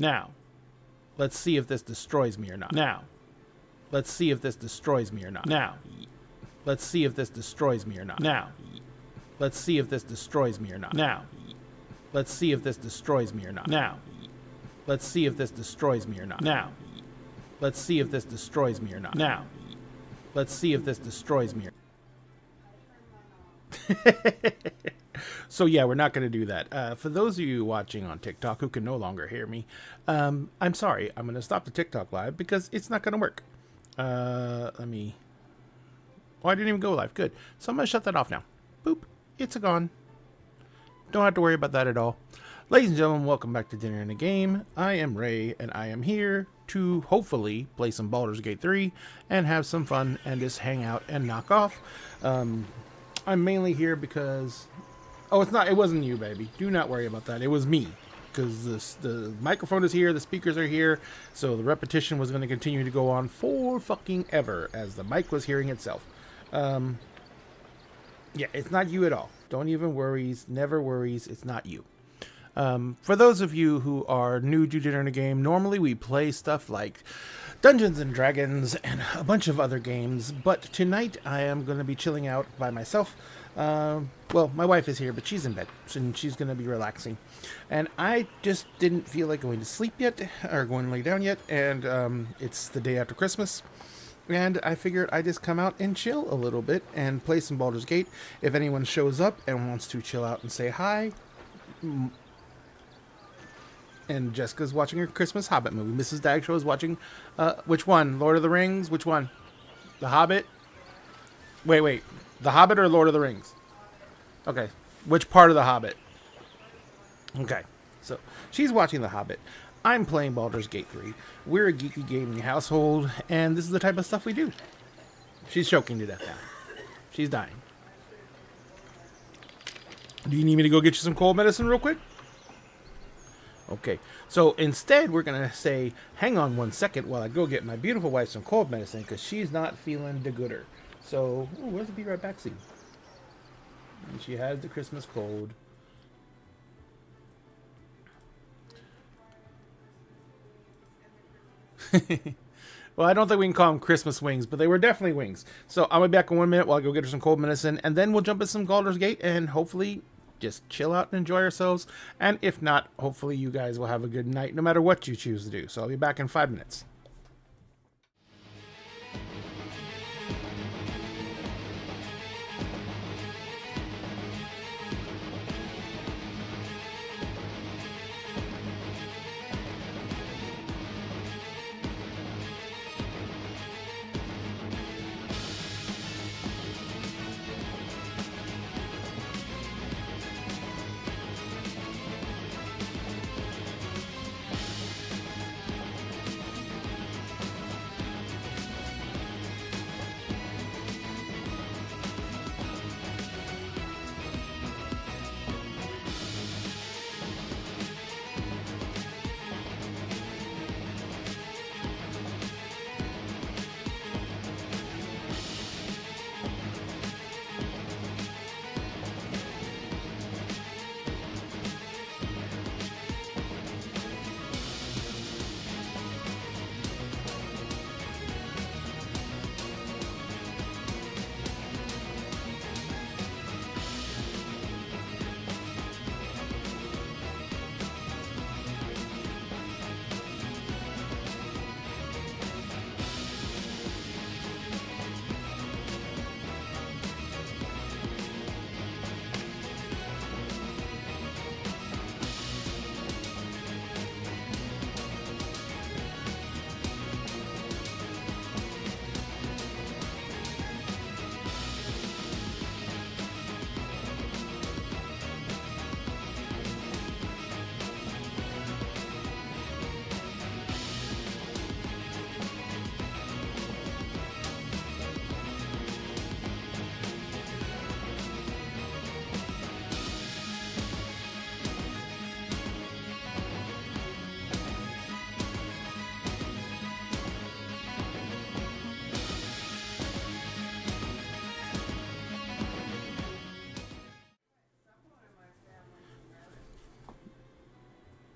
Now, let's see if this destroys me or not. Now, let's see if this destroys me or not. Now, let's see if this destroys me or not. Now, let's see if this destroys me or not. Now, let's see if this destroys me or not. Now, let's see if this destroys me or not. Now, let's see if this destroys me or not. Now, let's see if this destroys me. So yeah, we're not going to do that. For those of you watching on TikTok who can no longer hear me, I'm sorry. I'm going to stop the TikTok live because it's not going to work. Let me... Oh, I didn't even go live. Good. So I'm going to shut that off now. Boop. It's gone. Don't have to worry about that at all. Ladies and gentlemen, welcome back to Dinner and a Game. I am Ray, and I am here to hopefully play some Baldur's Gate 3 and have some fun and just hang out and knock off. I'm mainly here because... Oh, it wasn't you, baby. Do not worry about that. It was me. Because the microphone is here, the speakers are here, so the repetition was going to continue to go on for fucking ever as the mic was hearing itself. Yeah, it's not you at all. Don't even worry. Never worries. It's not you. For those of you who are new to Dinner and a Game, normally we play stuff like Dungeons and Dragons and a bunch of other games, but tonight I am going to be chilling out by myself. Well, my wife is here, but she's in bed, and she's going to be relaxing. And I just didn't feel like going to sleep yet, or going to lay down yet, and it's the day after Christmas. And I figured I'd just come out and chill a little bit and play some Baldur's Gate. If anyone shows up and wants to chill out and say hi... And Jessica's watching her Christmas Hobbit movie. Mrs. Dagshaw is watching... which one? Lord of the Rings? Which one? The Hobbit? Wait. The Hobbit or Lord of the Rings? Okay. Which part of The Hobbit? Okay. So, she's watching The Hobbit. I'm playing Baldur's Gate 3. We're a geeky gaming household, and this is the type of stuff we do. She's choking to death now. She's dying. Do you need me to go get you some cold medicine real quick? Okay, so instead we're going to say, hang on 1 second while I go get my beautiful wife some cold medicine because she's not feeling the gooder. So, where's the Be Right Back scene? And she has the Christmas cold. Well, I don't think we can call them Christmas wings, but they were definitely wings. So I'll be back in 1 minute while I go get her some cold medicine, and then we'll jump in some Baldur's Gate and hopefully... just chill out and enjoy ourselves. And if not, hopefully you guys will have a good night no matter what you choose to do. So I'll be back in 5 minutes.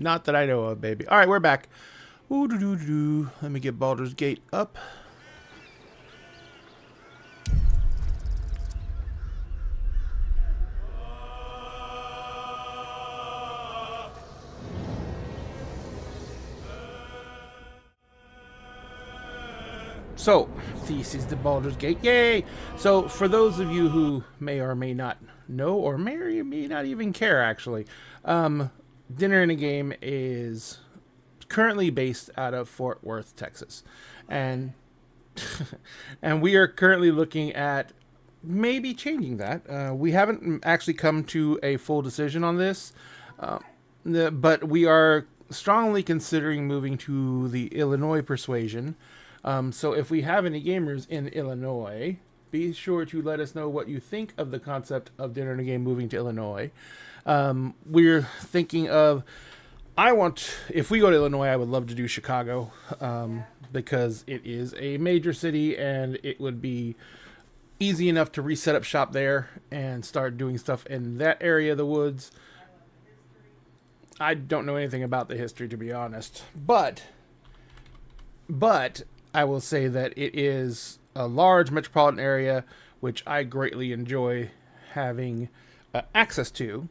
Not that I know of, baby. All right, we're back. Ooh, doo, doo, doo, doo. Let me get Baldur's Gate up. So, this is the Baldur's Gate. Yay! So, for those of you who may or may not know, or may not even care, actually, Dinner in a Game is currently based out of Fort Worth, Texas. And and we are currently looking at maybe changing that. We haven't actually come to a full decision on this, but we are strongly considering moving to the Illinois persuasion. So if we have any gamers in Illinois, be sure to let us know what you think of the concept of Dinner in a Game moving to Illinois. We're thinking of, if we go to Illinois, I would love to do Chicago, because it is a major city and it would be easy enough to reset up shop there and start doing stuff in that area of the woods. I don't know anything about the history, to be honest, but I will say that it is a large metropolitan area, which I greatly enjoy having access to.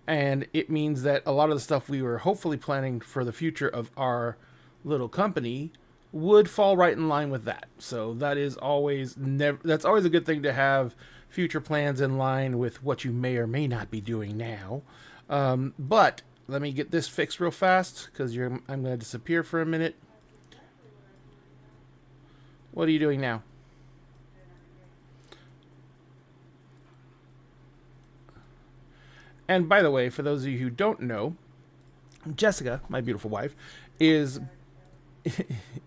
And it means that a lot of the stuff we were hopefully planning for the future of our little company would fall right in line with that. So that is that's always a good thing, to have future plans in line with what you may or may not be doing now. But let me get this fixed real fast, because I'm going to disappear for a minute. What are you doing now? And by the way, for those of you who don't know, Jessica, my beautiful wife, is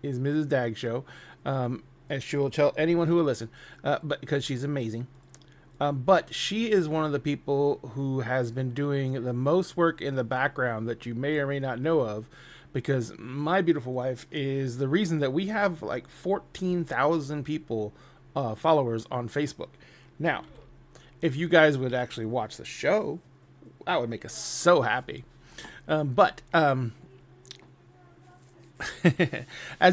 Mrs. Dag Show, as she will tell anyone who will listen, but because she's amazing. But she is one of the people who has been doing the most work in the background that you may or may not know of, because my beautiful wife is the reason that we have like 14,000 people, followers on Facebook. Now, if you guys would actually watch the show, that would make us so happy. But as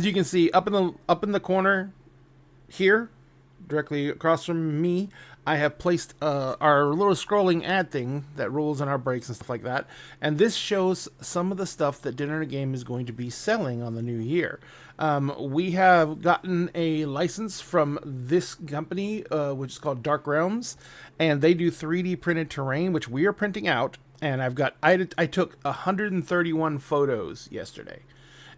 you can see, up in the corner here, directly across from me, I have placed our little scrolling ad thing that rolls on our breaks and stuff like that. And this shows some of the stuff that Dinner in a Game is going to be selling on the new year. We have gotten a license from this company, which is called Dark Realms, and they do 3D printed terrain, which we are printing out. And I took 131 photos yesterday,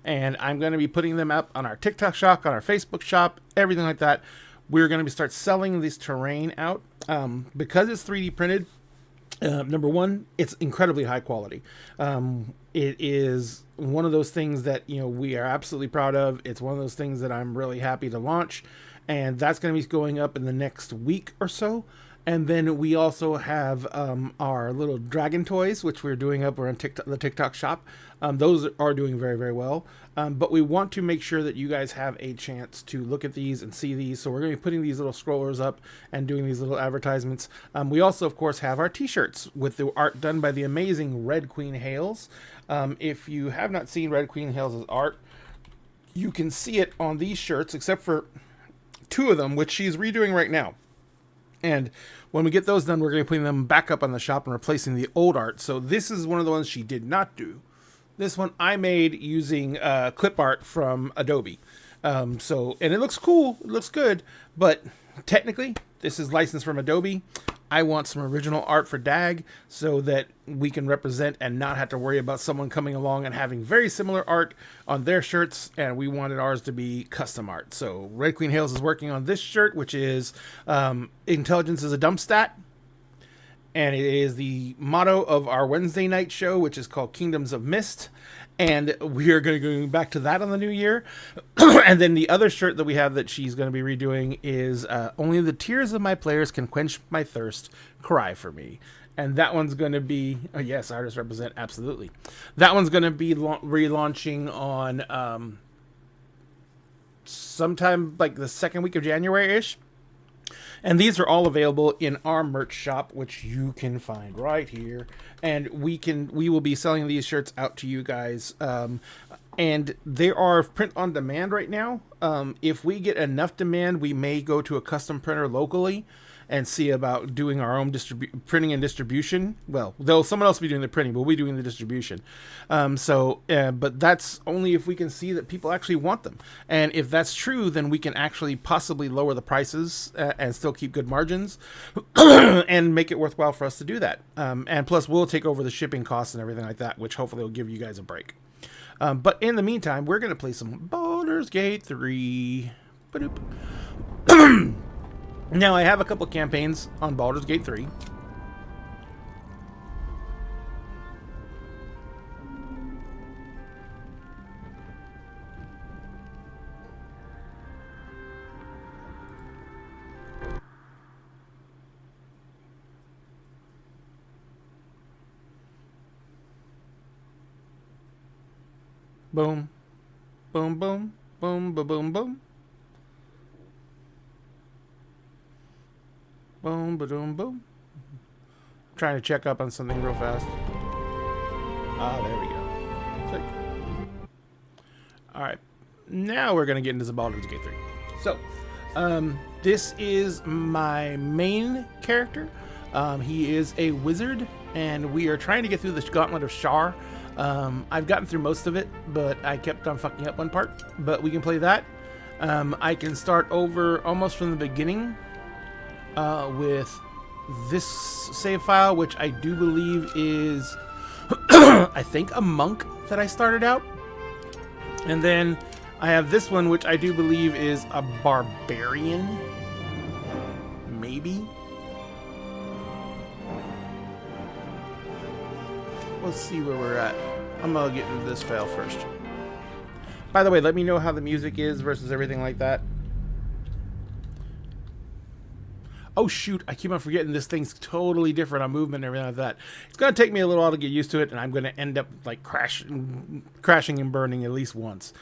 and I'm going to be putting them up on our TikTok shop, on our Facebook shop, everything like that. We're going to start selling this terrain out, because it's 3D printed. Number one, it's incredibly high quality. It is one of those things that, we are absolutely proud of. It's one of those things that I'm really happy to launch, and that's going to be going up in the next week or so. And then we also have our little dragon toys, which we're doing up on the TikTok shop. Those are doing very, very well. But we want to make sure that you guys have a chance to look at these and see these. So we're going to be putting these little scrollers up and doing these little advertisements. We also, of course, have our t-shirts with the art done by the amazing Red Queen Hales. If you have not seen Red Queen Hales' art, you can see it on these shirts, except for two of them, which she's redoing right now. And when we get those done, we're going to be putting them back up on the shop and replacing the old art. So this is one of the ones she did not do. This one I made using clip art from Adobe. And it looks cool. It looks good. But technically, this is licensed from Adobe. I want some original art for DAG so that we can represent and not have to worry about someone coming along and having very similar art on their shirts, and we wanted ours to be custom art. So Red Queen Hales is working on this shirt, which is intelligence is a dump stat, and it is the motto of our Wednesday night show, which is called Kingdoms of Mist. And we are going to go back to that on the new year. And then the other shirt that we have that she's going to be redoing is only the tears of my players can quench my thirst, cry for me. And that one's going to be, yes, artists represent, absolutely. That one's going to be relaunching on sometime like the second week of January-ish. And these are all available in our merch shop, which you can find right here. And we will be selling these shirts out to you guys. And they are print on demand right now. If we get enough demand, we may go to a custom printer locally and see about doing our own printing and distribution. Well, someone else will be doing the printing, but we'll be doing the distribution. But that's only if we can see that people actually want them. And if that's true, then we can actually possibly lower the prices and still keep good margins and make it worthwhile for us to do that. And plus, we'll take over the shipping costs and everything like that, which hopefully will give you guys a break. But in the meantime, we're going to play some Baldur's Gate 3. Now, I have a couple campaigns on Baldur's Gate 3. Boom. Boom, boom. Boom, boom, boom, boom. Boom, boom, boom. Trying to check up on something real fast. There we go. Click. Alright. Now we're going to get into the Baldur's Gate 3. So, this is my main character. He is a wizard, and we are trying to get through the Gauntlet of Shar. I've gotten through most of it, but I kept on fucking up one part. But we can play that. I can start over almost from the beginning with this save file, which I do believe is, I think, a monk that I started out. And then I have this one, which I do believe is a barbarian. Maybe. Let's see where we're at. I'm gonna get into this file first. By the way, let me know how the music is versus everything like that. Oh shoot, I keep on forgetting this thing's totally different on movement and everything like that. It's gonna take me a little while to get used to it, and I'm gonna end up like crashing and burning at least once.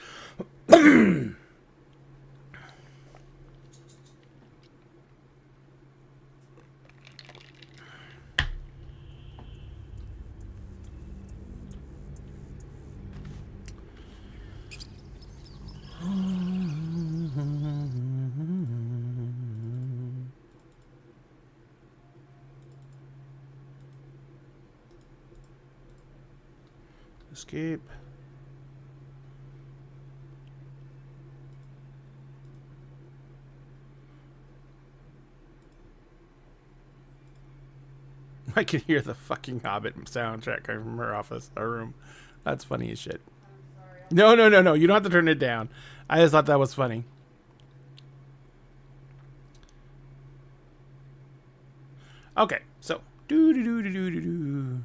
Escape. I can hear the fucking Hobbit soundtrack coming from her office, her room. That's funny as shit. No. You don't have to turn it down. I just thought that was funny. Okay, so do.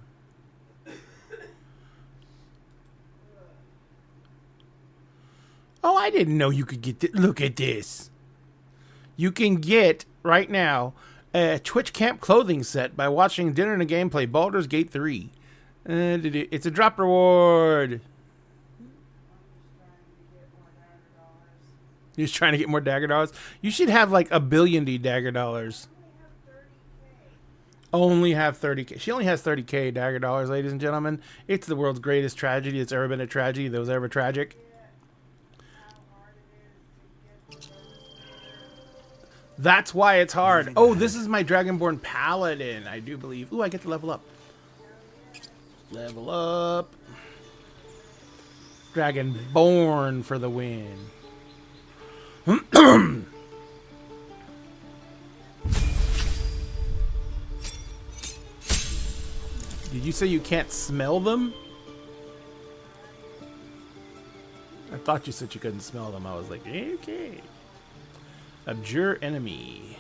Oh, I didn't know you could get this. Look at this. You can get, right now, a Twitch Camp clothing set by watching Dinner and a Gameplay Baldur's Gate 3. It's a drop reward. You're just trying to get more dagger dollars? You should have like a billion dagger dollars. Only have 30k. She only has 30k dagger dollars, ladies and gentlemen. It's the world's greatest tragedy. It's ever been a tragedy that was ever tragic. That's why it's hard. Oh, this is my Dragonborn Paladin, I do believe. Ooh, I get to level up. Level up. Dragonborn for the win. Did you say you can't smell them? I thought you said you couldn't smell them. I was like, okay. Abjure enemy.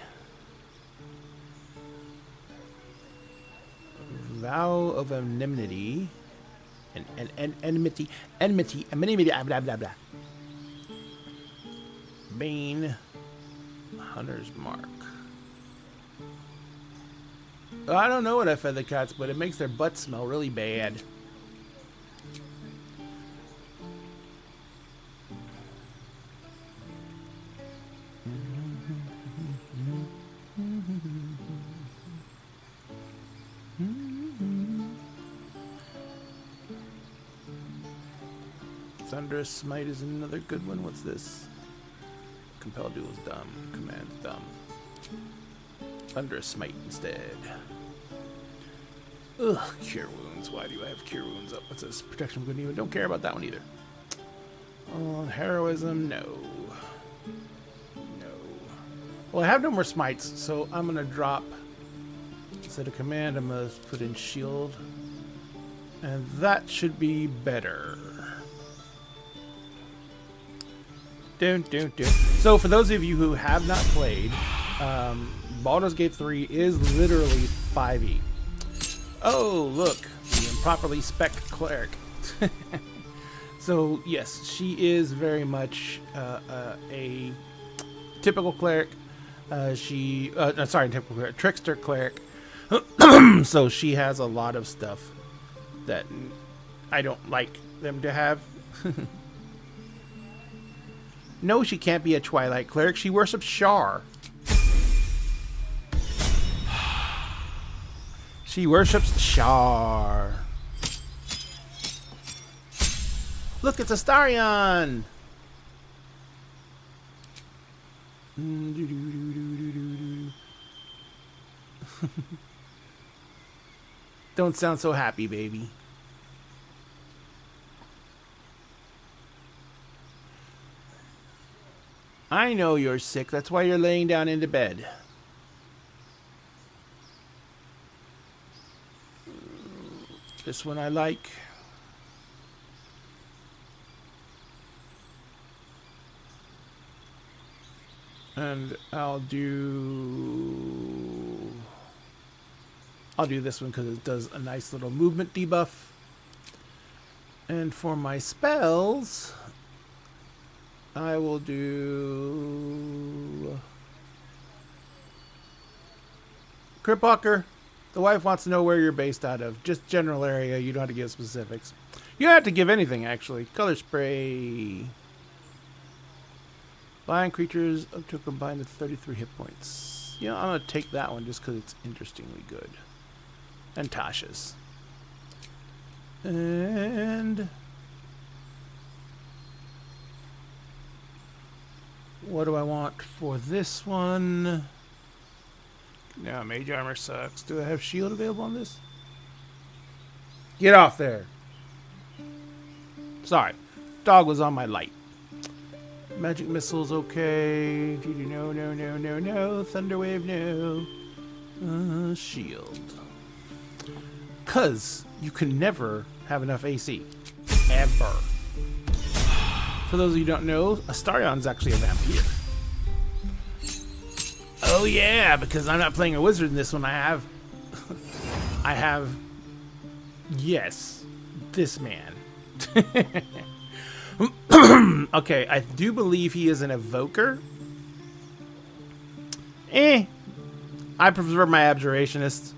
Vow of enmity. Enmity, blah, blah, blah. Bane. Hunter's mark. I don't know what I fed the cats, but it makes their butts smell really bad. Thunderous Smite is another good one. What's this? Compel Duel is dumb. Command's dumb. Thunderous Smite instead. Ugh, Cure Wounds. Why do I have Cure Wounds up? What's this? Protection from Good and Evil. Don't care about that one either. Heroism, no. No. Well, I have no more smites, so I'm going to drop, instead of command, I'm going to put in shield. And that should be better. So for those of you who have not played, Baldur's Gate 3 is literally 5e. Oh, look, the improperly spec cleric. So yes, she is very much a typical cleric. Typical cleric, trickster cleric. So she has a lot of stuff that I don't like them to have. No, she can't be a Twilight cleric. She worships Shar. She worships Shar. Look, it's Astarion! Don't sound so happy, baby. I know you're sick. That's why you're laying down into bed. This one I like. And I'll do this one because it does a nice little movement debuff. And for my spells, I will do Cripwalker. The wife wants to know where you're based out of. Just general area. You don't have to give specifics. You don't have to give anything, actually. Color spray. Blind creatures up to a combined of 33 hit points. You know, I'm going to take that one just because it's interestingly good. And Tasha's. And what do I want for this one? No, mage armor sucks. Do I have shield available on this? Get off there. Sorry. Dog was on my light. Magic missile's okay. No. Thunderwave, no. Shield. Because you can never have enough AC. Ever. For those of you who don't know, Astarion's actually a vampire. Oh yeah, because I'm not playing a wizard in this one. I have, yes, this man. Okay, I do believe he is an evoker. I prefer my abjurationist.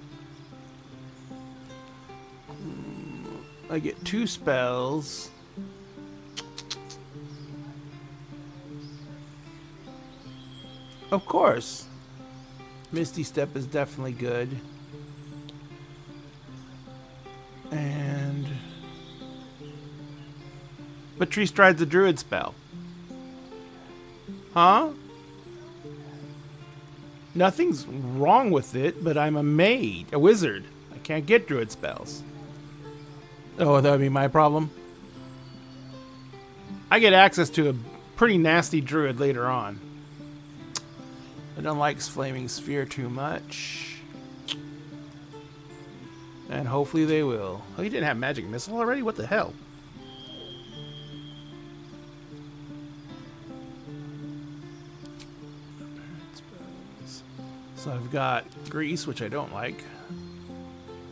I get 2 spells. Of course. Misty Step is definitely good. And but Tree Stride's a druid spell. Huh? Nothing's wrong with it, but I'm a maid, a wizard. I can't get druid spells. Oh, that would be my problem. I get access to a pretty nasty druid later on. I don't like Flaming Sphere too much. And hopefully they will. Oh, you didn't have Magic Missile already? What the hell? So I've got Grease, which I don't like.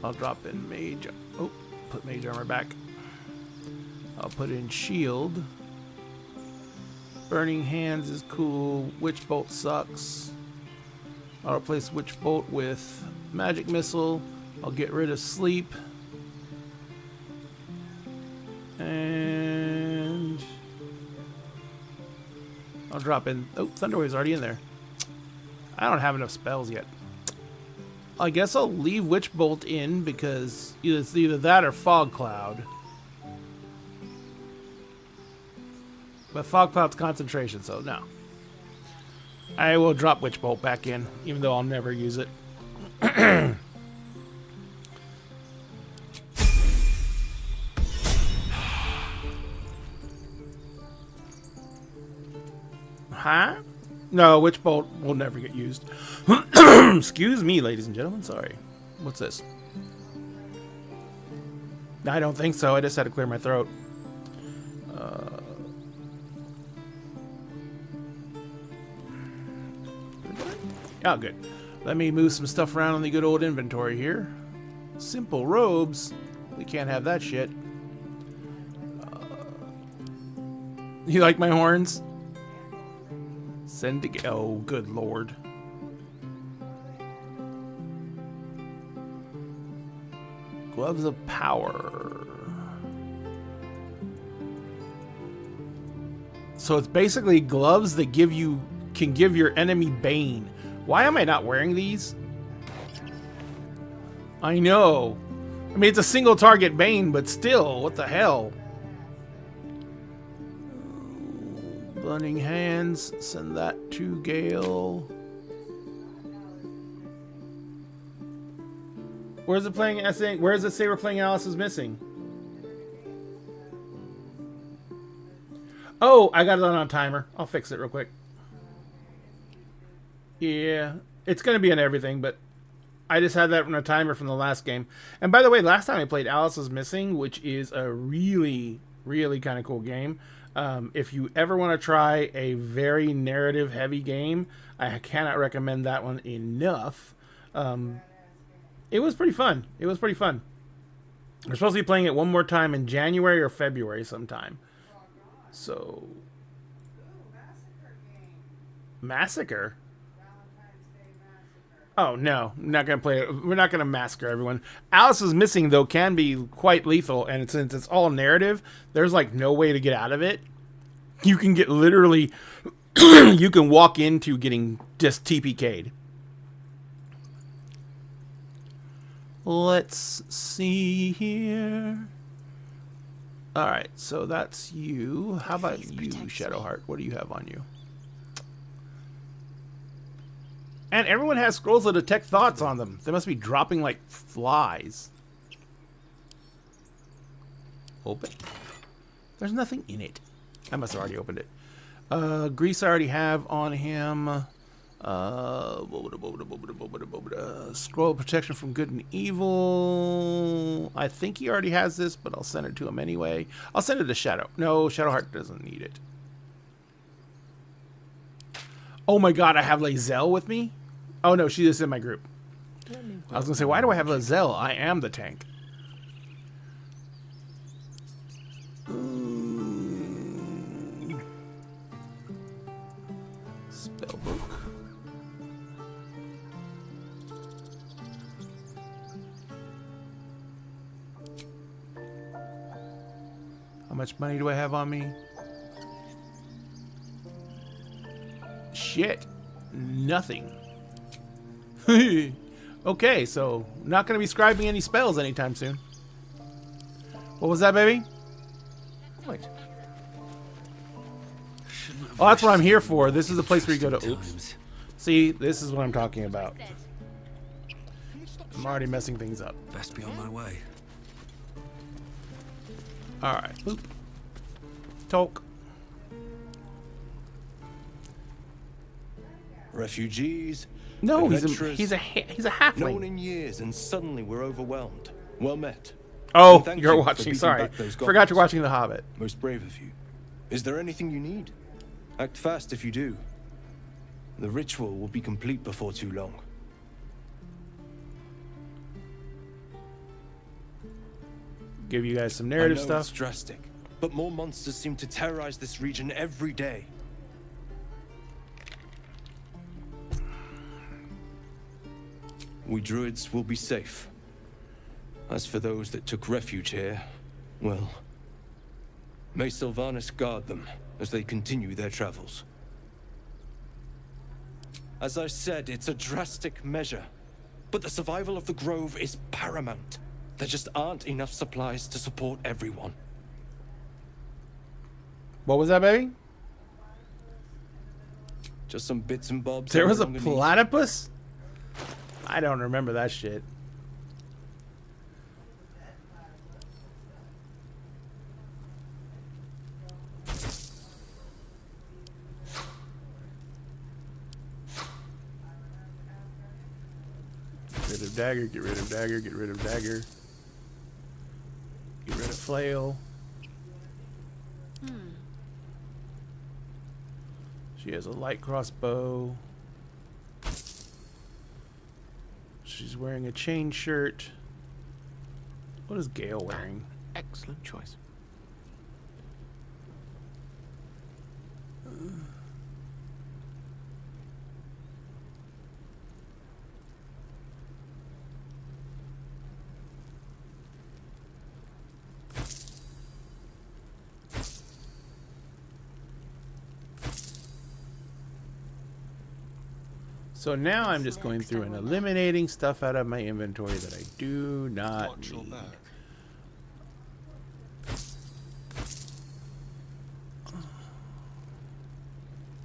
I'll drop in Mage. Oh, put Mage Armor back. I'll put in Shield. Burning Hands is cool. Witch Bolt sucks. I'll replace Witch Bolt with Magic Missile. I'll get rid of Sleep. And I'll drop in... Oh, Thunderwave's already in there. I don't have enough spells yet. I guess I'll leave Witch Bolt in because it's either that or Fog Cloud. But fog cloud's concentration, so no. I will drop Witch Bolt back in, even though I'll never use it. Huh? No, Witch Bolt will never get used. Excuse me, ladies and gentlemen. Sorry. What's this? I don't think so. I just had to clear my throat. Oh, good. Let me move some stuff around in the good old inventory here. Simple robes. We can't have that shit. You like my horns? Send to... Oh, good lord. Gloves of power. So it's basically gloves that can give your enemy bane. Why am I not wearing these? I know. I mean, it's a single target bane, but still, what the hell? Burning hands, send that to Gale. Where's it playing? Where does it say we're playing Alice is Missing? Oh, I got it on a timer. I'll fix it real quick. Yeah, it's going to be on everything, but I just had that on a timer from the last game. And by the way, last time I played Alice is Missing, which is a really, really kind of cool game. If you ever want to try a very narrative-heavy game, I cannot recommend that one enough. It was pretty fun. It was pretty fun. We're supposed to be playing it one more time in January or February sometime. So... Massacre? Oh, no. I'm not going to play it. We're not going to massacre everyone. Alice is Missing, though, can be quite lethal. And since it's all narrative, there's, like, no way to get out of it. You can get literally... you can walk into getting just TPK'd. Let's see here. Alright, so that's you. How about you, Shadowheart? What do you have on you? And everyone has scrolls that detect thoughts on them. They must be dropping like flies. Open. There's nothing in it. I must have already opened it. Grease I already have on him. Scroll protection from good and evil. I think he already has this, but I'll send it to him anyway. I'll send it to Shadow. No, Shadowheart doesn't need it. Oh my god, I have Lazelle with me? Oh no, she's just in my group. I was gonna say, why do I have Lazelle? I am the tank. Spellbook. How much money do I have on me? Shit. Nothing. Okay, so not going to be scribing any spells anytime soon. What was that, baby? Wait. Oh, that's what I'm here for. This is the place where you go to... Oops. See, this is what I'm talking about. I'm already messing things up. Best be on my way. Alright. Boop. Talk. Refugees. No, he's a halfling. Known in years, and suddenly we're overwhelmed. Well met. Oh, Thank you're you for watching. beating Sorry, back those forgot goblins. you're watching The Hobbit. Most brave of you. Is there anything you need? Act fast if you do. The ritual will be complete before too long. Give you guys some narrative I know stuff. it's drastic, but more monsters seem to terrorize this region every day. We druids will be safe. As for those that took refuge here, well, may Sylvanas guard them as they continue their travels. As I said, it's a drastic measure, but the survival of the Grove is paramount. There just aren't enough supplies to support everyone. What was that, baby? Just some bits and bobs. There was a underneath. platypus? I don't remember that shit. Get rid of dagger, get rid of dagger, get rid of dagger. Get rid of flail. She has a light crossbow. She's wearing a chain shirt. What is Gale wearing? Excellent choice. So now I'm just going through and eliminating stuff out of my inventory that I do not Watch your need. back.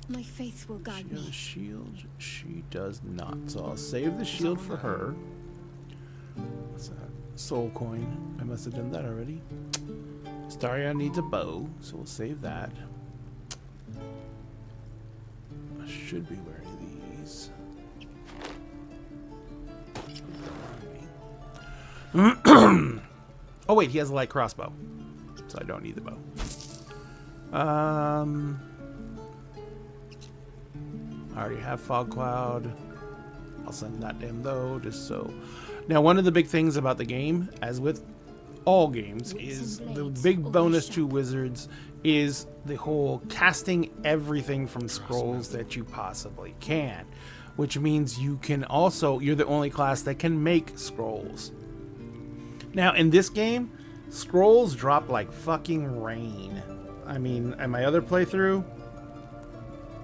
My faith will She guide has a me. shield. She does not. So I'll save the shield for her. What's that? Soul coin. I must have done that already. Staria needs a bow, so we'll save that. I should be wearing these. Oh wait, he has a light crossbow, so I don't need the bow. I already have fog cloud. I'll send that to him though, just so. Now, one of the big things about the game, as with all games, is the big bonus to wizards is the whole casting everything from scrolls that you possibly can, which means you can also, you're the only class that can make scrolls. Now, in this game, scrolls drop like fucking rain. I mean, in my other playthrough,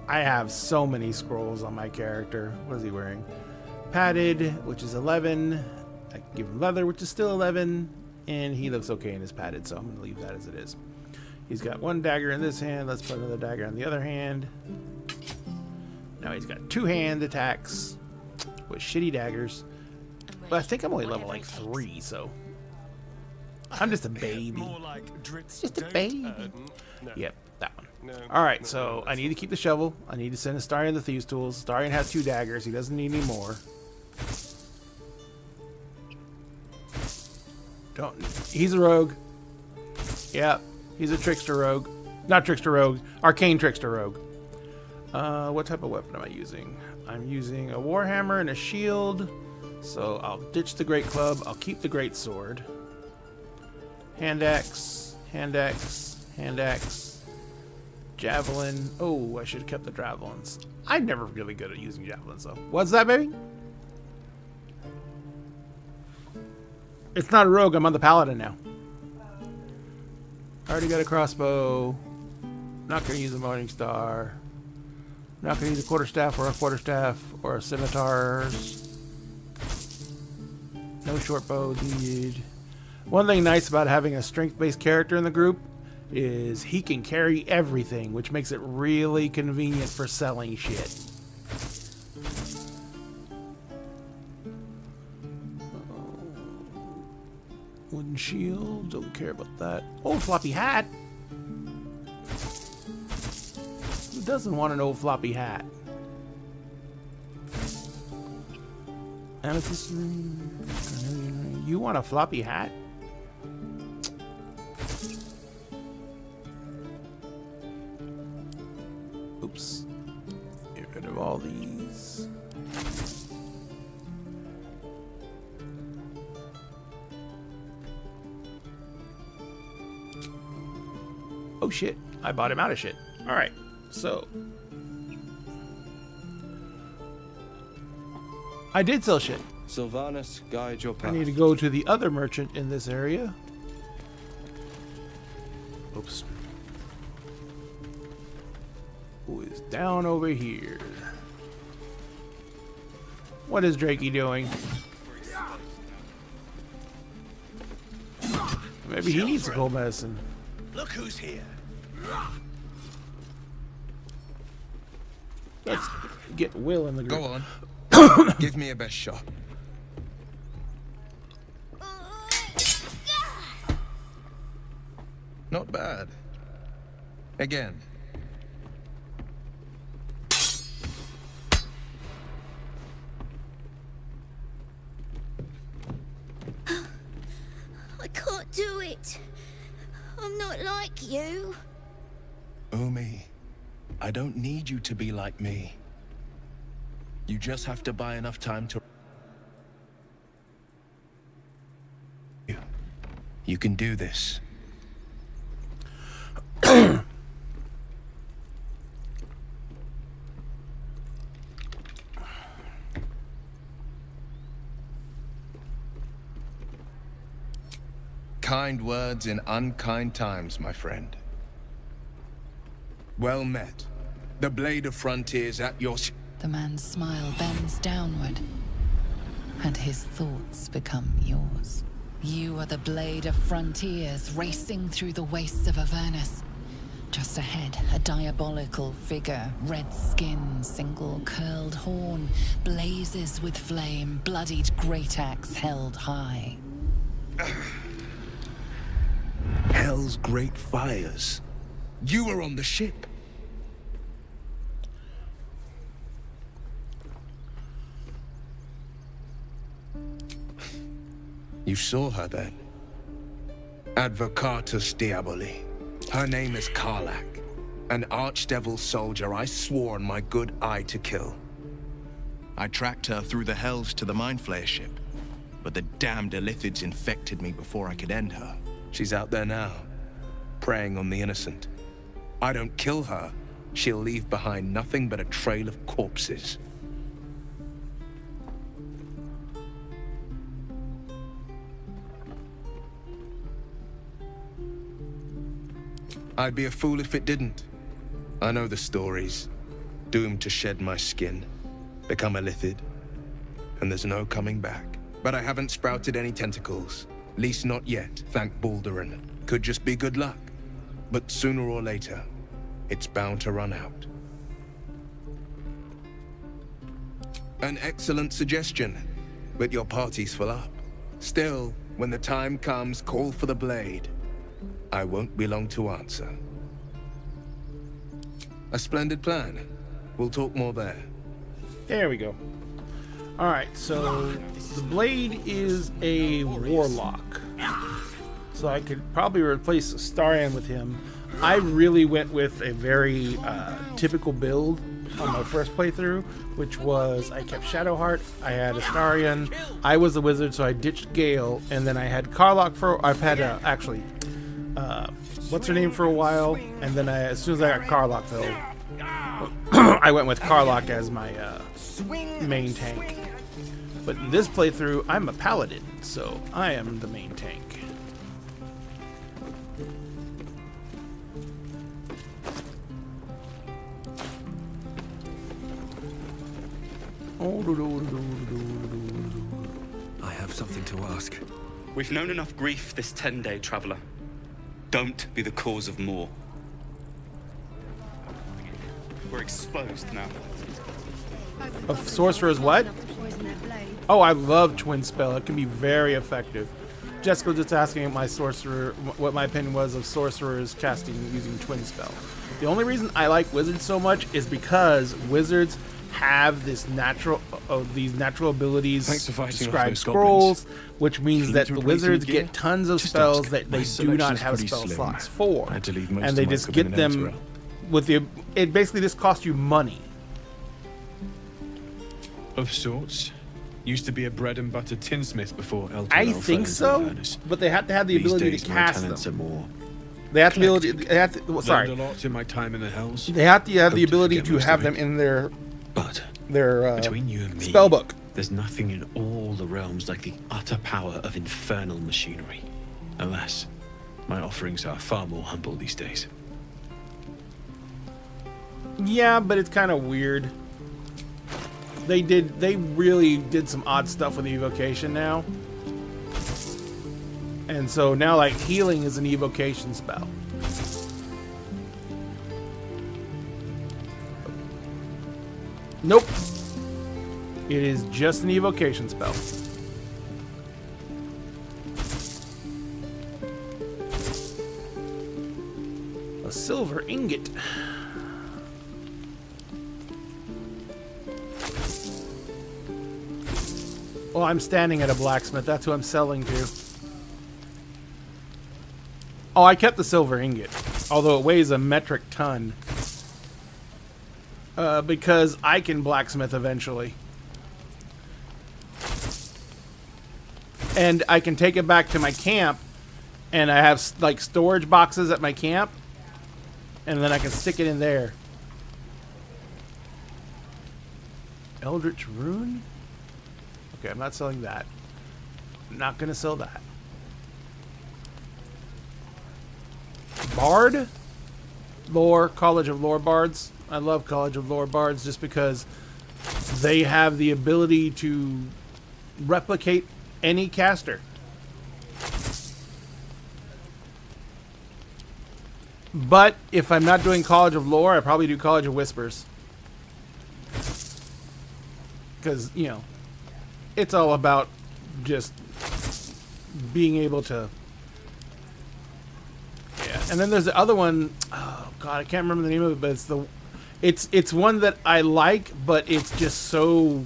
I have so many scrolls on my character. What is he wearing? Padded, which is 11. I can give him leather, which is still 11. And he looks okay in his padded, so I'm going to leave that as it is. He's got one dagger in this hand. Let's put another dagger in the other hand. Now he's got two-hand attacks with shitty daggers. But I think I'm only level like 3, so... I'm just a baby. More like Dritz Just a don't, baby. no. Yep, that one. No, Alright, no, so no, I need to keep the shovel. I need to send Astarion the Thieves' Tools. Astarion has 2 daggers. He doesn't need any more. Don't. He's a rogue. Yep, he's a trickster rogue. Not trickster rogue. Arcane trickster rogue. What type of weapon am I using? I'm using a warhammer and a shield. So I'll ditch the great club. I'll keep the great sword. Hand axe, hand axe, hand axe, javelin. Oh, I should have kept the javelins. I'm never really good at using javelins, though. What's that, baby? It's not a rogue. I'm on the paladin now. I already got a crossbow. Not going to use a morning star. Not going to use a quarterstaff or a scimitars. No short bow needed. One thing nice about having a strength-based character in the group is he can carry everything, which makes it really convenient for selling shit. Wooden shield, don't care about that. Old floppy hat. Who doesn't want an old floppy hat? Amethyst ring. You want a floppy hat? Oops. Get rid of all these. Oh shit. I bought him out of shit. Alright. So. I did sell shit. Sylvanas, guide your path. I need to go to the other merchant in this area. Oops. Who is down over here? What is Drakey doing? Maybe he needs a cold medicine. Look who's here. Let's get Will in the group. Go on. Give me a best shot. Not bad. Again. I can't do it. I'm not like you. Umi, I don't need you to be like me. You just have to buy enough time to... You can do this. Kind words in unkind times, my friend. Well met. The blade of frontiers at your... The man's smile bends downward, and his thoughts become yours. You are the blade of frontiers racing through the wastes of Avernus. Just ahead, a diabolical figure, red skin, single curled horn, blazes with flame, bloodied great axe held high. Hell's great fires. You were on the ship. You saw her then. Advocatus Diaboli. Her name is Karlach, an archdevil soldier I swore on my good eye to kill. I tracked her through the hells to the Mind Flayer ship, but the damned Illithids infected me before I could end her. She's out there now, preying on the innocent. I don't kill her, she'll leave behind nothing but a trail of corpses. I'd be a fool if it didn't. I know the stories. Doomed to shed my skin, become a Illithid, and there's no coming back. But I haven't sprouted any tentacles. Least not yet, thank Baldur. Could just be good luck. But sooner or later, it's bound to run out. An excellent suggestion, but your party's full up. Still, when the time comes, call for the blade. I won't be long to answer. A splendid plan. We'll talk more there. There we go. Alright, so the blade is a warlock. So I could probably replace Astarion with him. I really went with a very typical build on my first playthrough, which was I kept Shadowheart, I had Astarion, I was the wizard, so I ditched Gale, and then I had Karlach for... I've had actually... what's her name for a while, and then as soon as I got Karlach though, I went with Karlach as my main tank. But in this playthrough, I'm a paladin, so I am the main tank. I have something to ask. We've known enough grief this 10-day traveler. Don't be the cause of more. We're exposed now. Of sorcerer's what? Oh, I love Twin Spell. It can be very effective. Jessica was just asking my sorcerer what my opinion was of sorcerers casting using Twin Spell. The only reason I like wizards so much is because wizards have this these natural abilities to scribe scrolls, which means that the wizards get tons of spells that they do not have spell slots for, and they just get them with the. It basically just costs you money. Of sorts. Used to be a bread and butter tinsmith before Elton. I think so, but they have to have the ability to cast them. They have the ability. They have to, sorry. Learned a lot in my time in the hells. They have to have the ability to have them in their Between you and me, spell book. there's nothing in all the realms like the utter power of infernal machinery. Alas, my offerings are far more humble these days. Yeah, but it's kind of weird. They really did some odd stuff with the evocation now. And so now, like, healing is an evocation spell. Nope. It is just an evocation spell. A silver ingot. Well, I'm standing at a blacksmith. That's who I'm selling to. Oh, I kept the silver ingot, although it weighs a metric ton. Because I can blacksmith eventually. And I can take it back to my camp, and I have like storage boxes at my camp, and then I can stick it in there. Eldritch Rune? Okay, I'm not selling that. I'm not gonna sell that. Bard? Lore, College of Lore Bards. I love College of Lore Bards just because they have the ability to replicate any caster. But if I'm not doing College of Lore, I probably do College of Whispers. Because, you know, it's all about just being able to... Yeah. And then there's the other one. Oh, God, I can't remember the name of it, but it's one that I like, but it's just so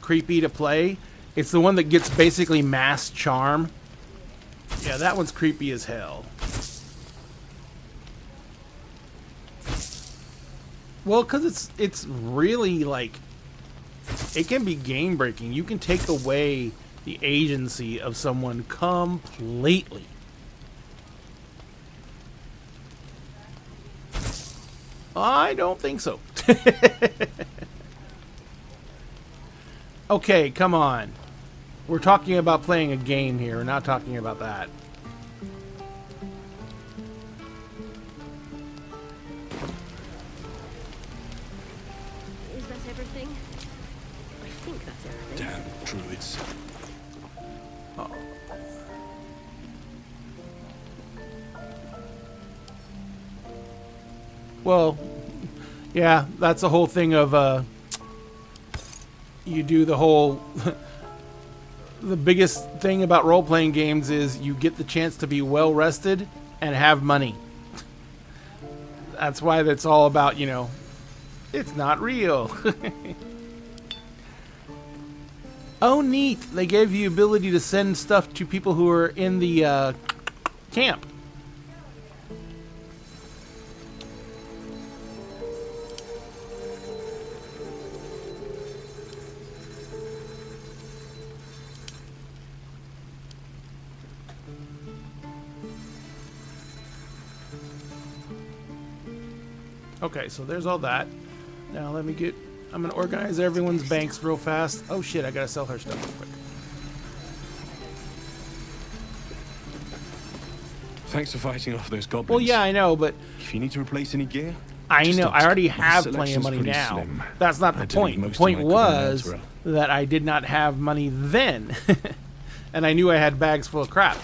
creepy to play. It's the one that gets basically mass charm. Yeah, that one's creepy as hell. Well, because it's really like... It can be game breaking. You can take away the agency of someone completely. I don't think so. Okay, come on. We're talking about playing a game here. We're not talking about that. Is that everything? I think that's everything. Damn druids. Oh. Well, yeah, that's the whole thing of you do the whole the biggest thing about role-playing games is you get the chance to be well rested and have money. That's why that's all about, you know, it's not real. Oh, neat. They gave you ability to send stuff to people who are in the camp. Okay, so there's all that. Now let me get... I'm going to organize everyone's banks real fast. Oh shit, I got to sell her stuff real quick. Thanks for fighting off those goblins. Well, yeah, I know, but... If you need to replace any gear... I just know, ask. I already My have plenty of selection's money pretty now. slim. That's not I the delete point. The most of point my equipment was elsewhere. that I did not have money then. And I knew I had bags full of crap.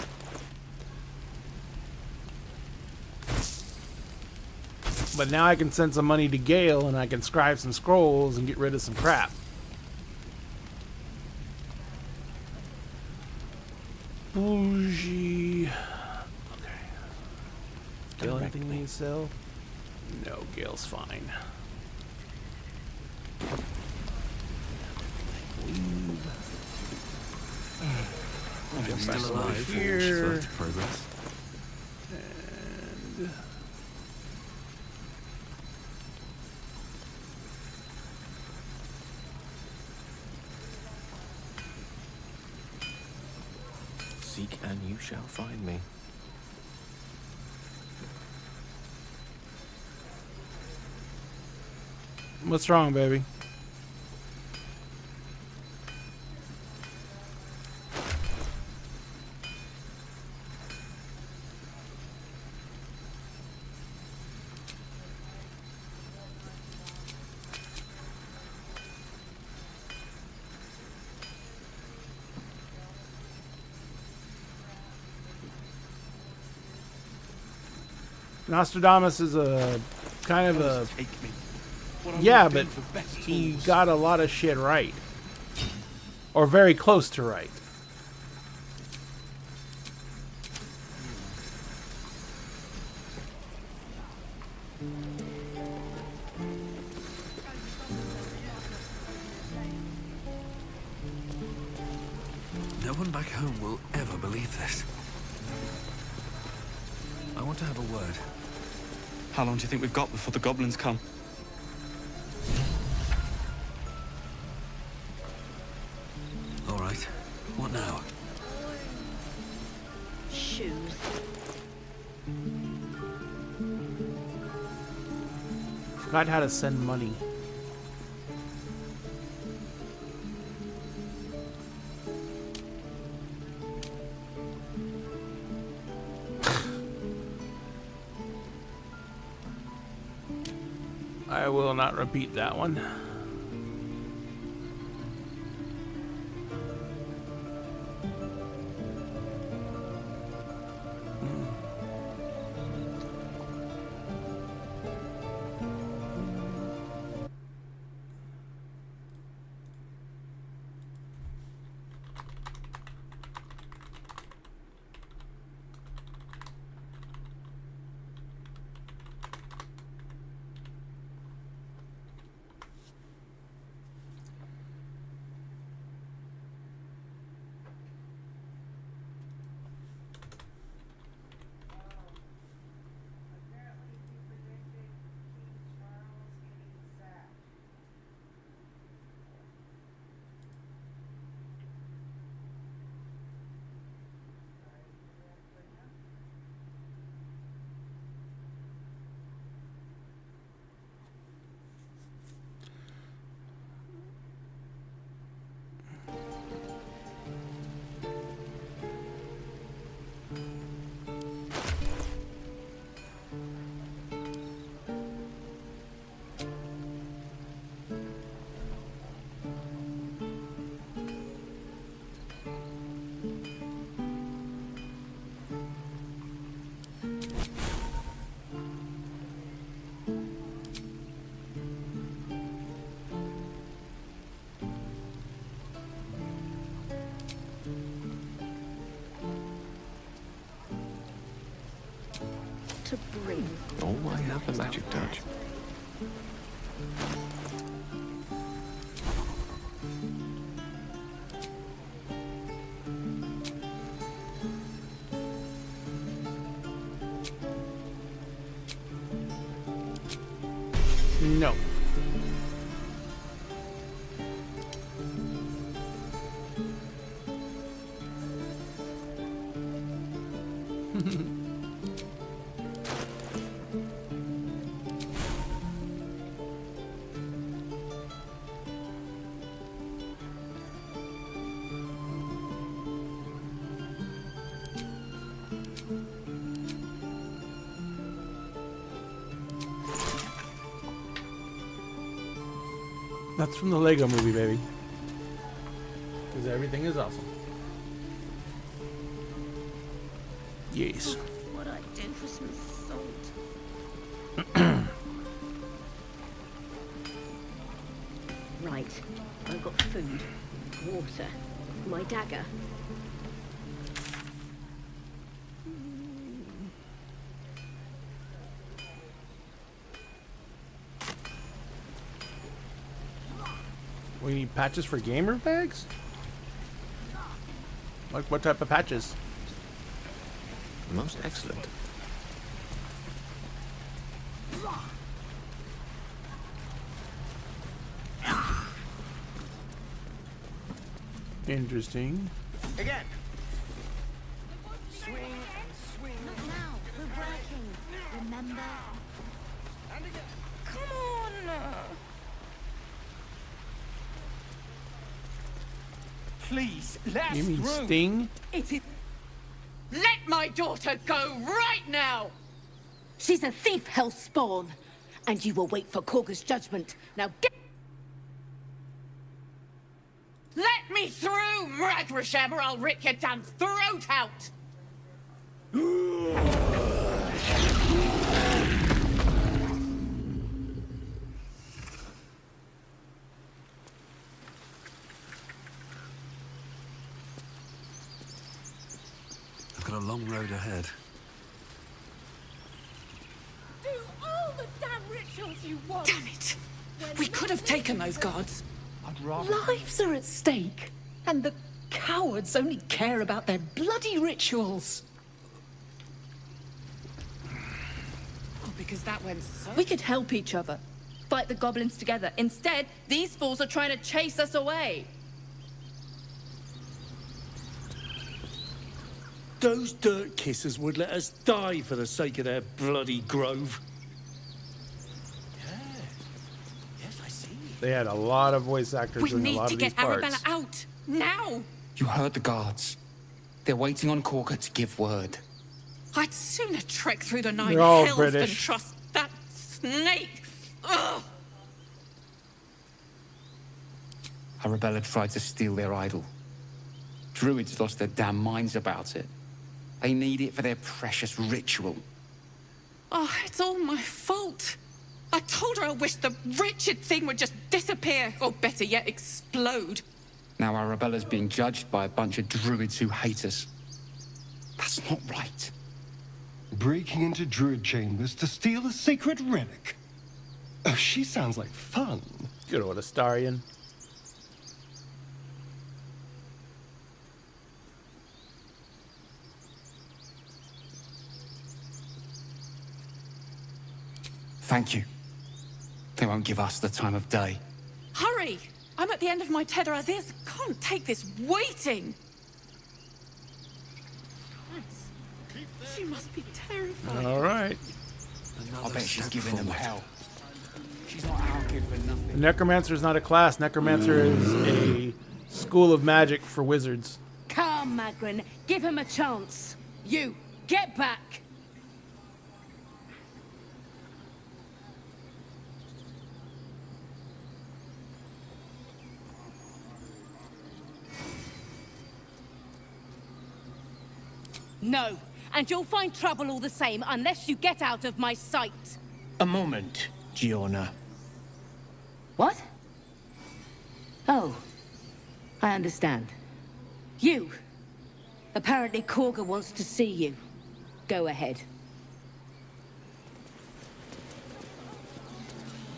But now I can send some money to Gale and I can scribe some scrolls and get rid of some crap. Bougie. Okay. Gale, anything we need to sell? No, Gale's fine. I'm still alive. Here. Here. Progress. And... Seek and you shall find me. What's wrong, baby? Nostradamus is a kind of a Yeah, but he got a lot of shit right. Or very close to right. No one back home will ever believe this. I want to have a word. How long do you think we've got before the goblins come? All right. What now? Shoes. Forgot how to send money. I will not repeat that one. To bring. Oh, I have a magic touch. No. That's from the Lego movie, baby. Because everything is awesome. Yes. What I do for some salt. Right. I've got food, water, my dagger. We need patches for gamer bags? Like what type of patches? Most excellent. Interesting. Again. Not now. We're working. Remember? Come on. Please, let us You mean through. Sting? It is. Let my daughter go right now. She's a thief, hellspawn. And you will wait for Korga's judgment. Now get... Let me through, Mragrasham, or I'll rip your damn throat out. a long road ahead. Do all the damn rituals you want! Damn it! We could have taken those guards. I'd rather... Lives are at stake, and the cowards only care about their bloody rituals. Oh, because that went so... We could help each other. Fight the goblins together. Instead, these fools are trying to chase us away. Those dirt kissers would let us die for the sake of their bloody grove. Yes, I see. They had a lot of voice actors We doing a need lot to of these get Arabella parts. out, now! You heard the guards. They're waiting on Corker to give word. I'd sooner trek through the nine They're all hells than British. trust that snake! Ugh! Arabella tried to steal their idol. Druids lost their damn minds about it. They need it for their precious ritual. Oh, it's all my fault. I told her I wished the wretched thing would just disappear, or better yet, explode. Now Arabella's being judged by a bunch of druids who hate us. That's not right. Breaking into druid chambers to steal a sacred relic. Oh, she sounds like fun. Good old Astarion. Thank you. They won't give us the time of day. Hurry! I'm at the end of my tether as is. Can't take this waiting. She must be terrified. All right. I bet she's giving them hell. She's not our kid for nothing. Necromancer is not a class. Necromancer is a school of magic for wizards. Come, Magrin, give him a chance. You, get back! No, and you'll find trouble all the same unless you get out of my sight. A moment, Giona. What? Oh, I understand. You. Apparently Korga wants to see you. Go ahead.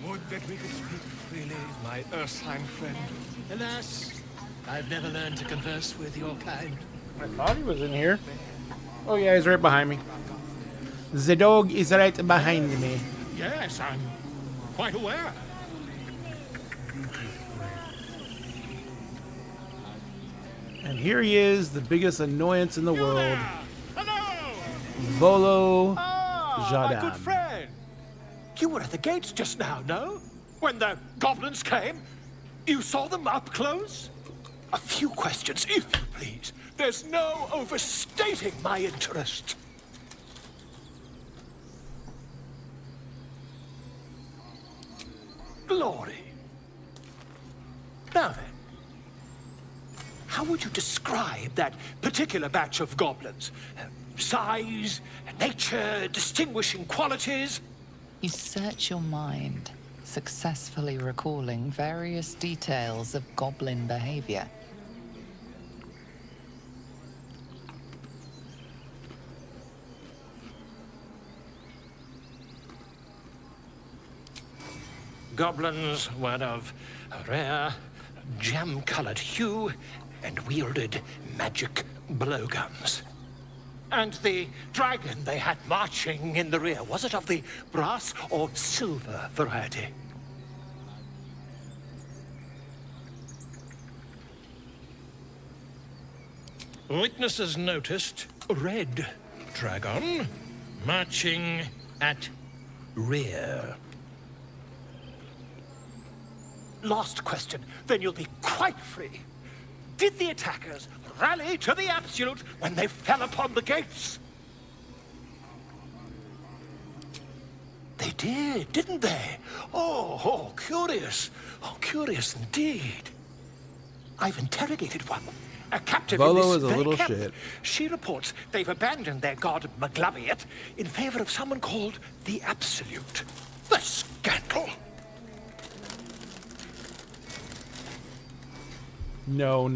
Would that we could speak freely, my Ursine friend. Alas, I've never learned to converse with your kind. I thought he was in here. Oh yeah, he's right behind me. The dog is right behind me. Yes, I'm quite aware. And here he is, the biggest annoyance in the world. Hello! Volo My Jadam. good friend. You were at the gates just now, no? When the goblins came? You saw them up close? A few questions, if you please. There's no overstating my interest. Glory. Now then, how would you describe that particular batch of goblins? Size, nature, distinguishing qualities? You search your mind, successfully recalling various details of goblin behavior. Goblins were of a rare, jam-colored hue and wielded magic blowguns. And the dragon they had marching in the rear, was it of the brass or silver variety? Witnesses noticed a red dragon marching at rear. Last question, then you'll be quite free. Did the attackers rally to the absolute when they fell upon the gates? They did, didn't they? Oh, curious. Oh, curious indeed. I've interrogated one. A captive Volo in is this a very little camp. shit. She reports they've abandoned their god Maglabiet in favor of someone called the Absolute. The scandal! No.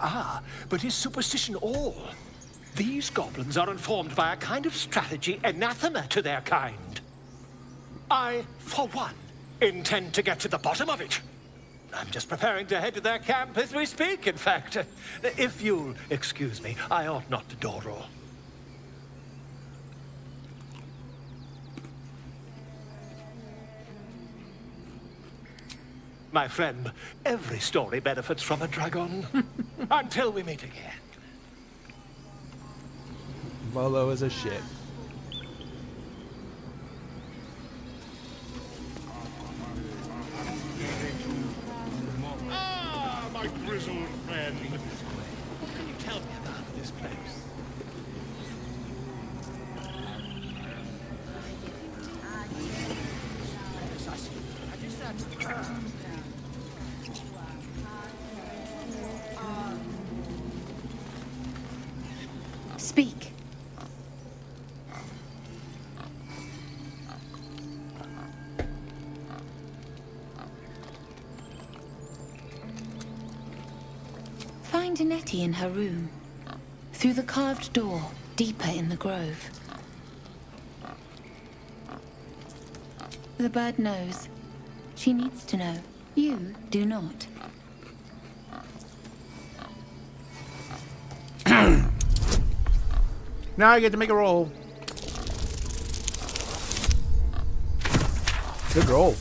Ah, but is superstition all? These goblins are informed by a kind of strategy anathema to their kind. I, for one, intend to get to the bottom of it. I'm just preparing to head to their camp as we speak, in fact. If you'll excuse me, I ought not to dawdle. My friend, every story benefits from a dragon. Until we meet again. Volo is a shit. Ah, my grizzled friend. What can you tell me about this place? Speak. Find Nettie in her room. Through the carved door, deeper in the grove. The bird knows. She needs to know. You do not. Now I get to make a roll. Good roll.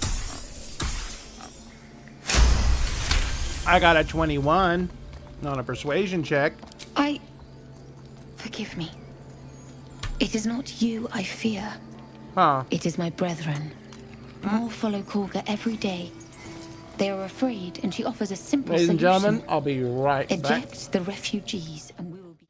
I got a 21 on a persuasion check. Forgive me. It is not you I fear. Huh. It is my brethren. More follow Korga every day. They are afraid, and she offers a simple Ladies and solution. gentlemen, I'll be right back. Eject the refugees, and we will be...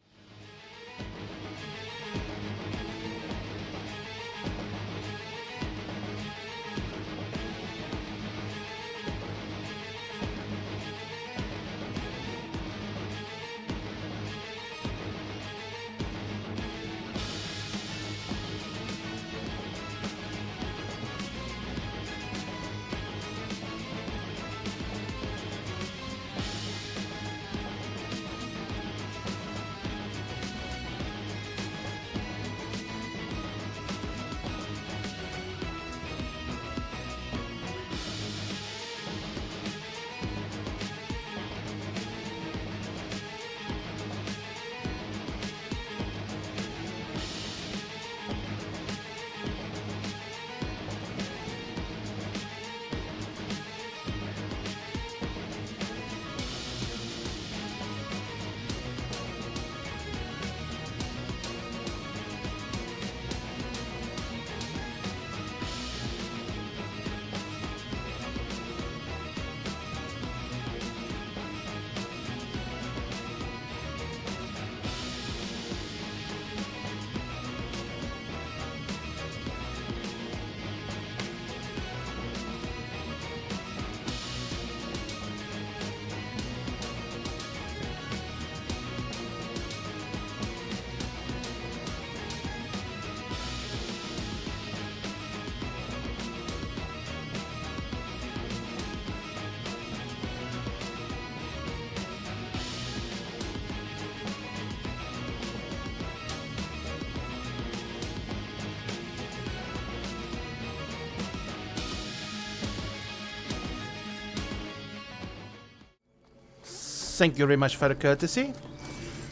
Thank you very much for the courtesy.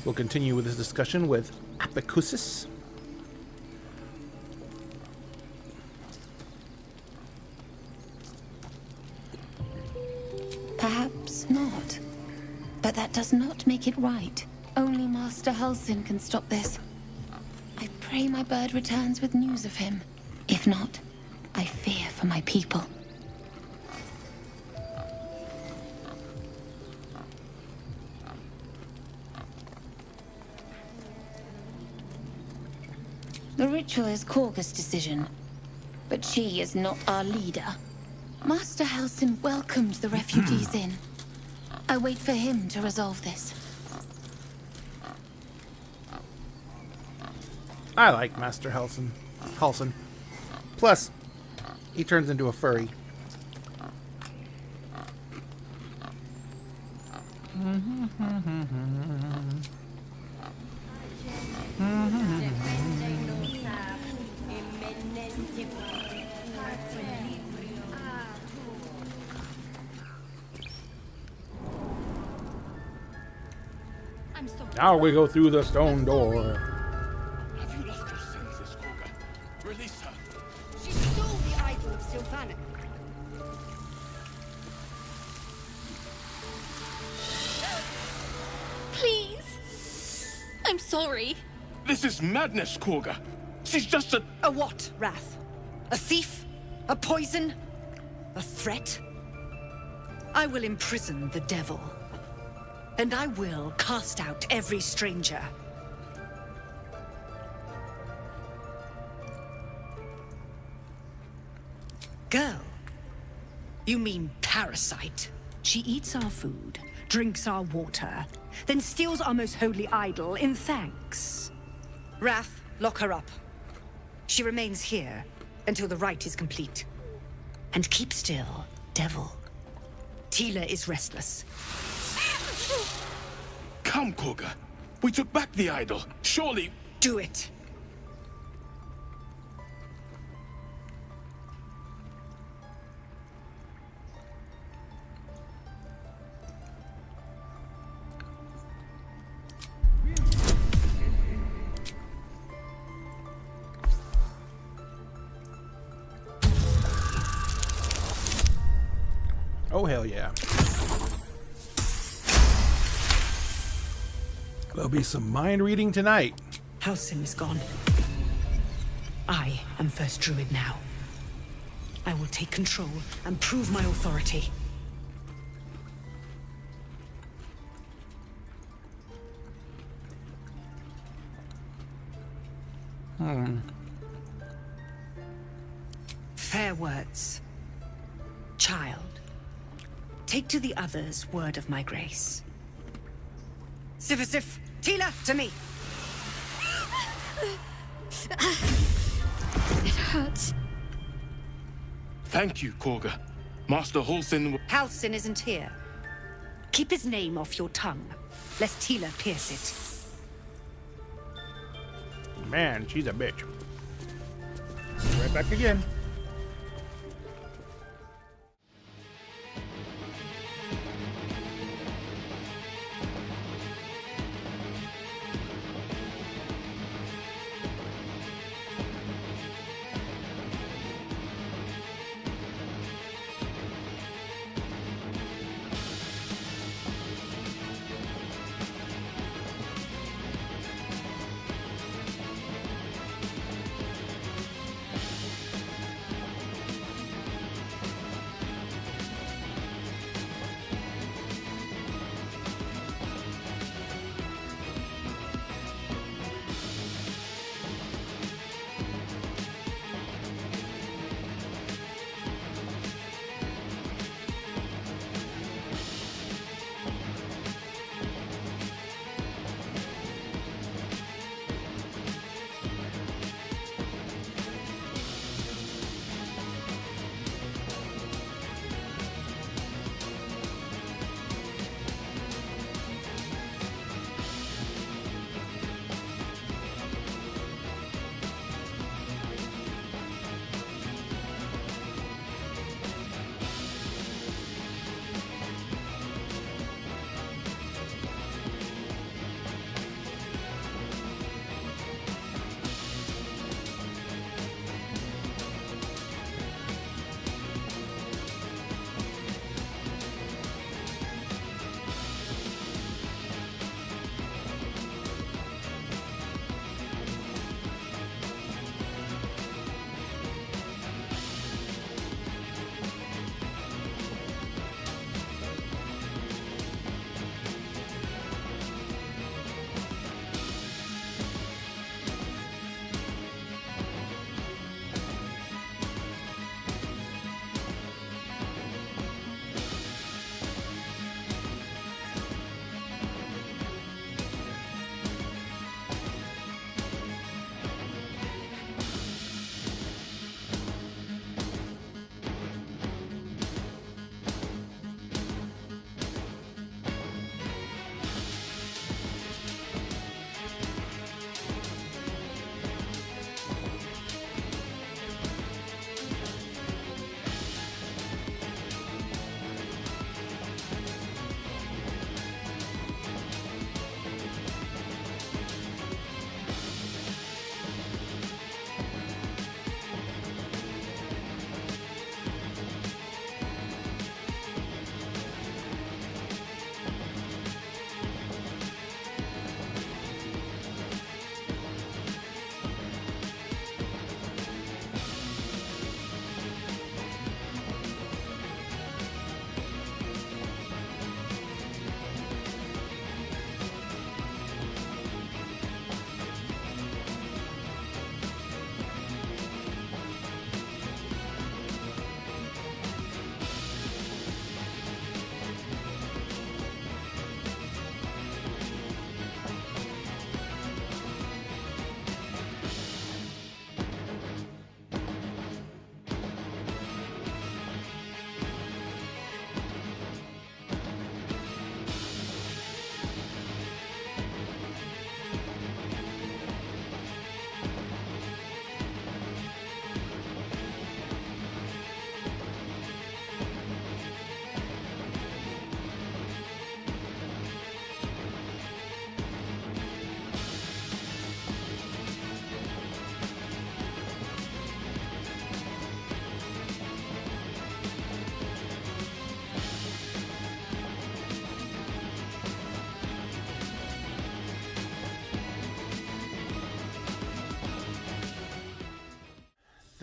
We'll continue with this discussion with Apicusis. Perhaps not. But that does not make it right. Only Master Halsin can stop this. I pray my bird returns with news of him. If not, I fear for my people. The ritual is Korga's decision, but she is not our leader. Master Halsin welcomed the refugees in. I wait for him to resolve this. I like Master Halsin. Plus, he turns into a furry. Now we go through the stone door. Have you lost your senses, Korga? Release her. She stole the idol of Sylvanas. Please. I'm sorry. This is madness, Korga. She's just a... A what, Wrath? A thief? A poison? A threat? I will imprison the devil. And I will cast out every stranger. Girl, you mean parasite. She eats our food, drinks our water, then steals our most holy idol in thanks. Wrath, lock her up. She remains here until the rite is complete. And keep still, devil. Tila is restless. Come, Korga. We took back the idol. Surely... Do it. Oh, hell yeah. There'll be some mind reading tonight. Halsin is gone. I am first druid now. I will take control and prove my authority. Fair words. Child, take to the others word of my grace. Sif, Tila, to me! It hurts. Thank you, Korga. Master Halsin... Halsin isn't here. Keep his name off your tongue, lest Tila pierce it. Man, she's a bitch. Right back again.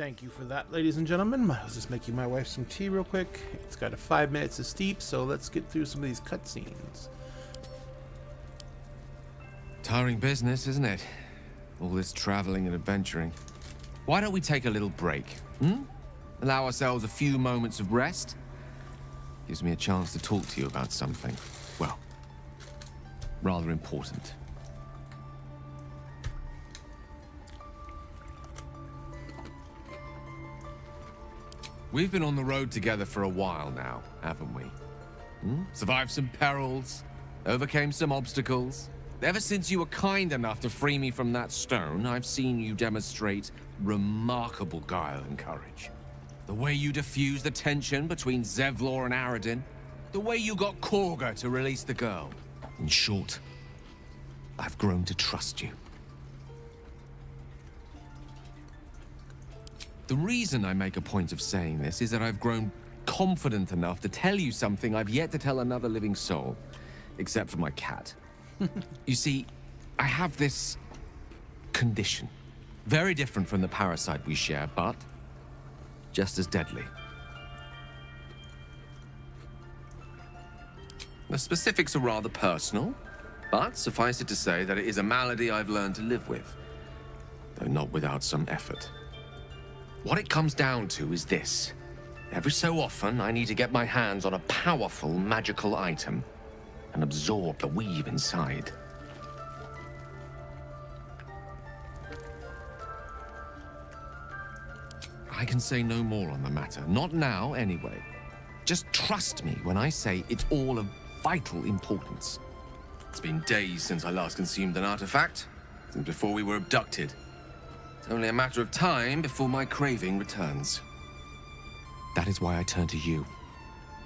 Thank you for that, ladies and gentlemen. I was just making my wife some tea real quick. It's got a 5 minutes of steep, so let's get through some of these cutscenes. Tiring business, isn't it? All this traveling and adventuring. Why don't we take a little break? Allow ourselves a few moments of rest? Gives me a chance to talk to you about something, well, rather important. We've been on the road together for a while now, haven't we? Survived some perils, overcame some obstacles. Ever since you were kind enough to free me from that stone, I've seen you demonstrate remarkable guile and courage. The way you diffused the tension between Zevlor and Aradin. The way you got Korga to release the girl. In short, I've grown to trust you. The reason I make a point of saying this is that I've grown confident enough to tell you something I've yet to tell another living soul, except for my cat. You see, I have this condition. Very different from the parasite we share, but just as deadly. The specifics are rather personal, but suffice it to say that it is a malady I've learned to live with, though not without some effort. What it comes down to is this. Every so often, I need to get my hands on a powerful magical item and absorb the weave inside. I can say no more on the matter. Not now, anyway. Just trust me when I say it's all of vital importance. It's been days since I last consumed an artifact, since before we were abducted. It's only a matter of time before my craving returns. That is why I turn to you.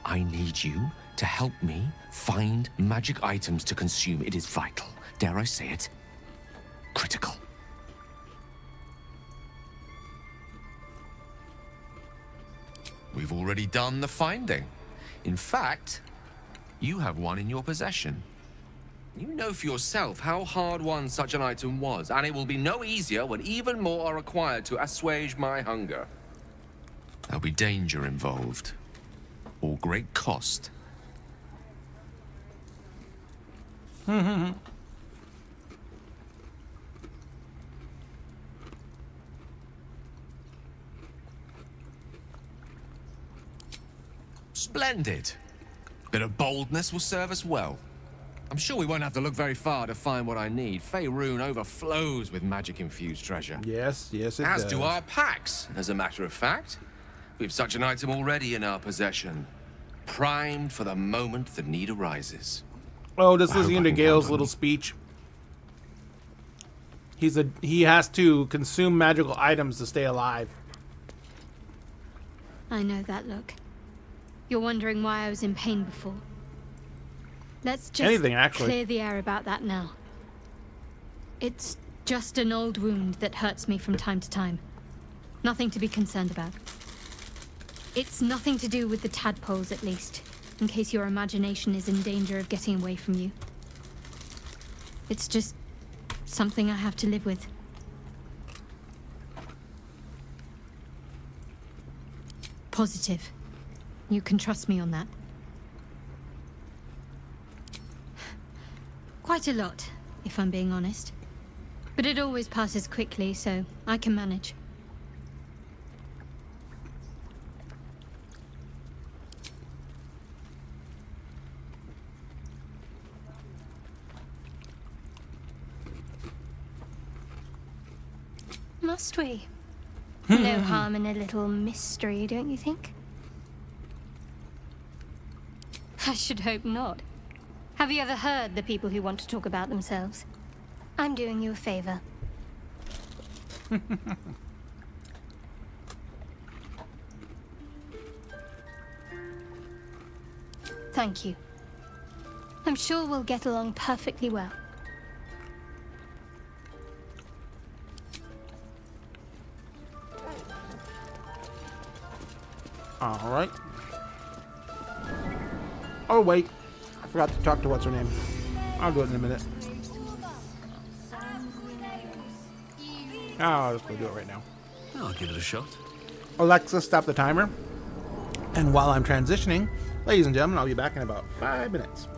I need you to help me find magic items to consume. It is vital. Dare I say it? Critical. We've already done the finding. In fact, you have one in your possession. You know for yourself how hard-won such an item was, and it will be no easier when even more are required to assuage my hunger. There'll be danger involved, or great cost. Splendid. Bit of boldness will serve us well. I'm sure we won't have to look very far to find what I need. Faerun overflows with magic-infused treasure. Yes, it does. As do our packs, as a matter of fact. We've such an item already in our possession. Primed for the moment the need arises. Oh, just listening to Gale's little speech. He has to consume magical items to stay alive. I know that look. You're wondering why I was in pain before. Let's just clear the air about that now. It's just an old wound that hurts me from time to time. Nothing to be concerned about. It's nothing to do with the tadpoles, at least, in case your imagination is in danger of getting away from you. It's just something I have to live with. Positive. You can trust me on that. Quite a lot, if I'm being honest. But it always passes quickly, so I can manage. Must we? No harm in a little mystery, don't you think? I should hope not. Have you ever heard the people who want to talk about themselves? I'm doing you a favor. Thank you. I'm sure we'll get along perfectly well. All right. Oh, wait. I forgot to talk to what's her name. I'll do it in a minute. I'll just go do it right now. I'll give it a shot. Alexa, stop the timer. And while I'm transitioning, ladies and gentlemen, I'll be back in about 5 minutes.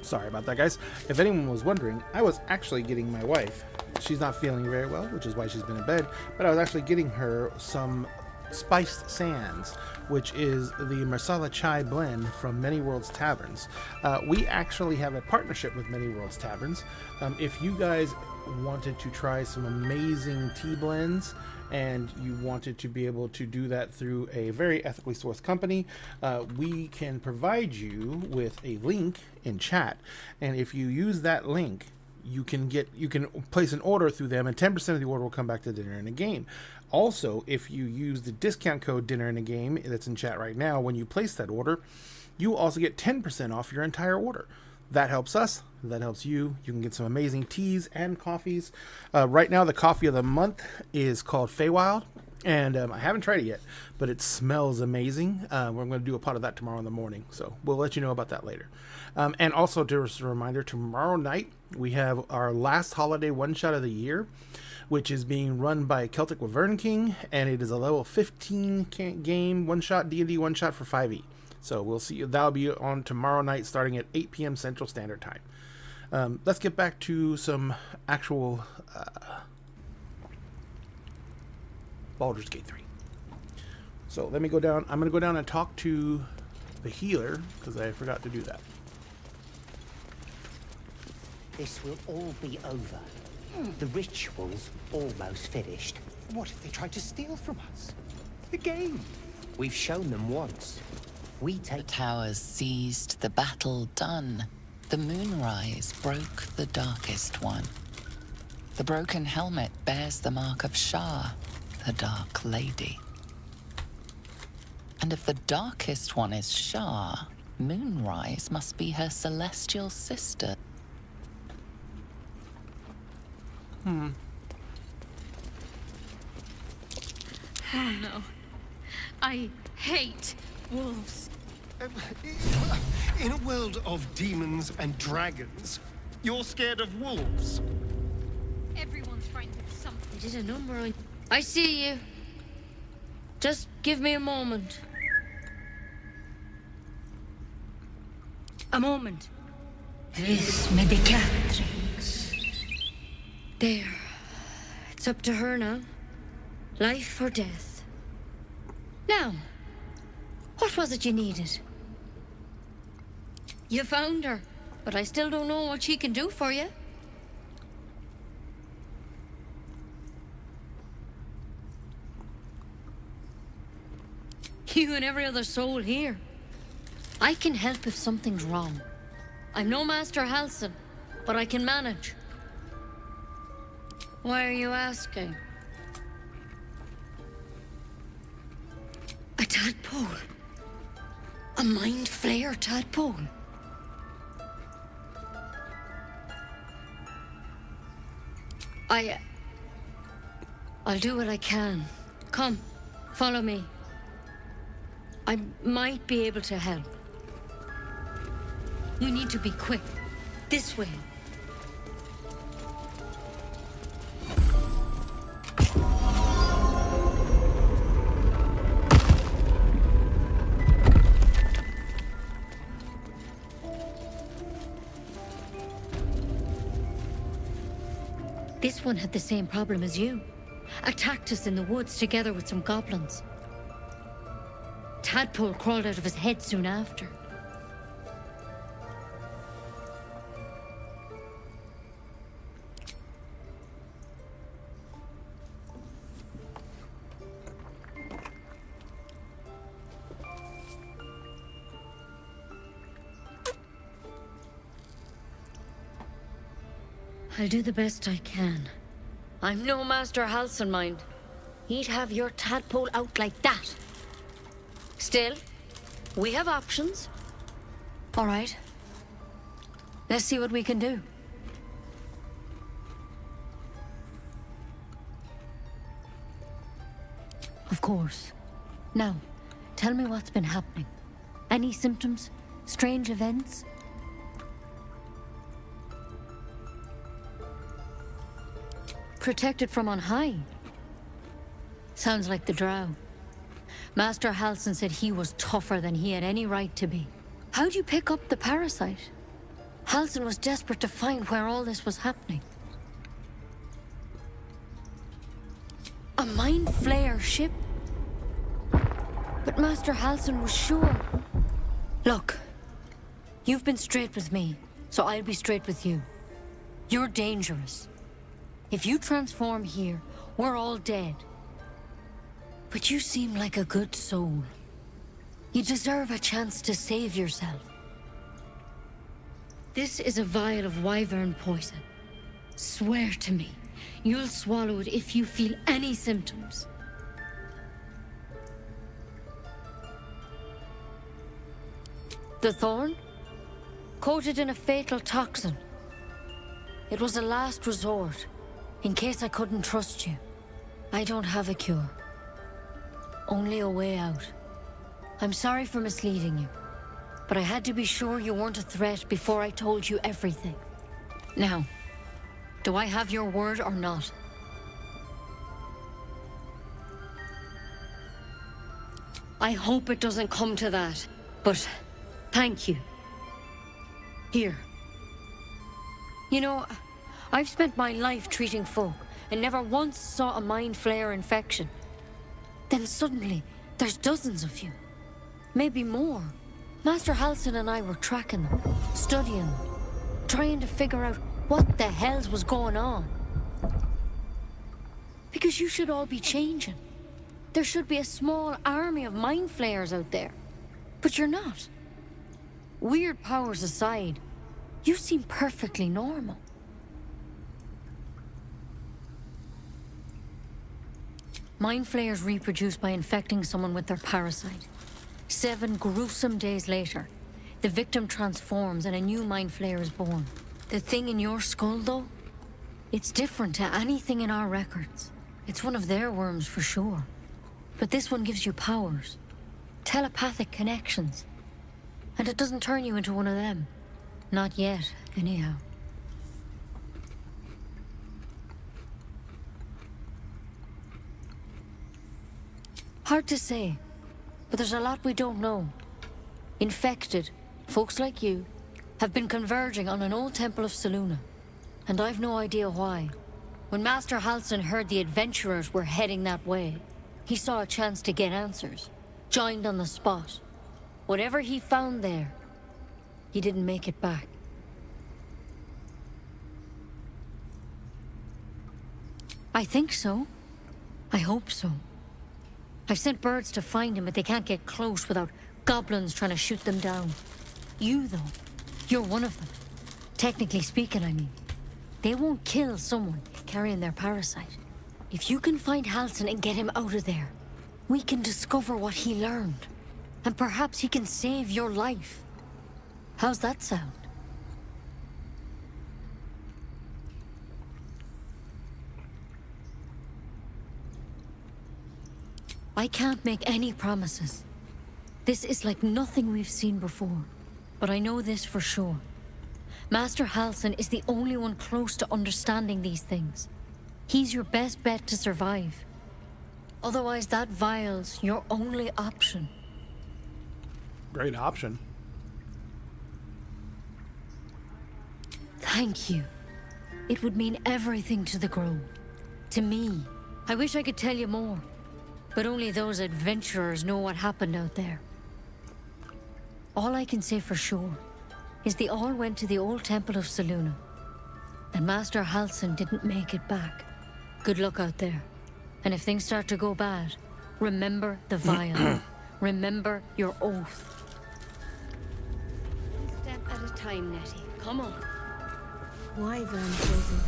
Sorry about that, guys. If anyone was wondering, I was actually getting my wife. She's not feeling very well, which is why she's been in bed, but I was actually getting her some Spiced Sands, which is the Marsala Chai blend from Many Worlds Taverns. We actually have a partnership with Many Worlds Taverns. If you guys wanted to try some amazing tea blends and you wanted to be able to do that through a very ethically sourced company, we can provide you with a link in chat, and if you use that link, you can place an order through them, and 10% of the order will come back to Dinner in a Game. Also, if you use the discount code Dinner in a Game that's in chat right now, when you place that order, you also get 10% off your entire order. That helps us. That helps you. You can get some amazing teas and coffees. Right now, the coffee of the month is called Feywild, and I haven't tried it yet, but it smells amazing. We're going to do a pot of that tomorrow in the morning, so we'll let you know about that later. And also, just a reminder, tomorrow night we have our last holiday one-shot of the year, which is being run by Celtic Wyvern King, and it is a level 15 game one-shot, D&D one-shot for 5e. So we'll see. That'll be on tomorrow night starting at 8 p.m. Central Standard Time. Let's get back to some actual Baldur's Gate 3. So let me go down. I'm going to go down and talk to the healer, because I forgot to do that. This will all be over. The ritual's almost finished. What if they tried to steal from us? The game. We've shown them once. We take... The towers seized, the battle done. The moonrise broke the darkest one. The broken helmet bears the mark of Shah, the Dark Lady. And if the darkest one is Shah, Moonrise must be her celestial sister. Oh no. I hate wolves. In a world of demons and dragons, you're scared of wolves? Everyone's frightened of something. They did a number on... I see you. Just give me a moment. A moment. This medicatrix. There. It's up to her now. Life or death. Now, what was it you needed? You found her, but I still don't know what she can do for you. You and every other soul here. I can help if something's wrong. I'm no Master Halsin, but I can manage. Why are you asking? A tadpole. A mind flayer tadpole. I'll do what I can. Come, follow me. I might be able to help. We need to be quick. This way. This one had the same problem as you. Attacked us in the woods together with some goblins. Tadpole crawled out of his head soon after. I'll do the best I can. I'm no Master Halsin, mind. He'd have your tadpole out like that. Still, we have options. All right. Let's see what we can do. Of course. Now, tell me what's been happening. Any symptoms? Strange events? Protected from on high. Sounds like the drow. Master Halsin said he was tougher than he had any right to be. How'd you pick up the parasite? Halsin was desperate to find where all this was happening. A mind flayer ship? But Master Halsin was sure. Look, you've been straight with me, so I'll be straight with you. You're dangerous. If you transform here, we're all dead. But you seem like a good soul. You deserve a chance to save yourself. This is a vial of wyvern poison. Swear to me, you'll swallow it if you feel any symptoms. The thorn? Coated in a fatal toxin. It was a last resort. In case I couldn't trust you. I don't have a cure. Only a way out. I'm sorry for misleading you, but I had to be sure you weren't a threat before I told you everything. Now, do I have your word or not? I hope it doesn't come to that, but thank you. Here. You know, I've spent my life treating folk and never once saw a mind flayer infection. Then suddenly, there's dozens of you. Maybe more. Master Halsin and I were tracking them, studying them, trying to figure out what the hells was going on. Because you should all be changing. There should be a small army of mind flayers out there. But you're not. Weird powers aside, you seem perfectly normal. Mind flayers reproduce by infecting someone with their parasite. 7 gruesome days later, the victim transforms and a new mind flayer is born. The thing in your skull, though, it's different to anything in our records. It's one of their worms for sure. But this one gives you powers. Telepathic connections. And it doesn't turn you into one of them. Not yet, anyhow. Hard to say, but there's a lot we don't know. Infected, folks like you, have been converging on an old temple of Selûne, and I've no idea why. When Master Halsin heard the adventurers were heading that way, he saw a chance to get answers. joined on the spot. Whatever he found there, he didn't make it back. I think so. I hope so. I've sent birds to find him, but they can't get close without goblins trying to shoot them down. You, though, you're one of them. Technically speaking, I mean. They won't kill someone carrying their parasite. If you can find Halsin and get him out of there, we can discover what he learned. And perhaps he can save your life. How's that sound? I can't make any promises. This is like nothing we've seen before. But I know this for sure. Master Halsin is the only one close to understanding these things. He's your best bet to survive. Otherwise, that vial's your only option. Great option. Thank you. It would mean everything to the Grove. To me. I wish I could tell you more. But only those adventurers know what happened out there. All I can say for sure is they all went to the old temple of Selûne. And Master Halsin didn't make it back. Good luck out there. And if things start to go bad, remember the vial. Remember your oath. One step at a time, Nettie. Come on. Wyvern poison.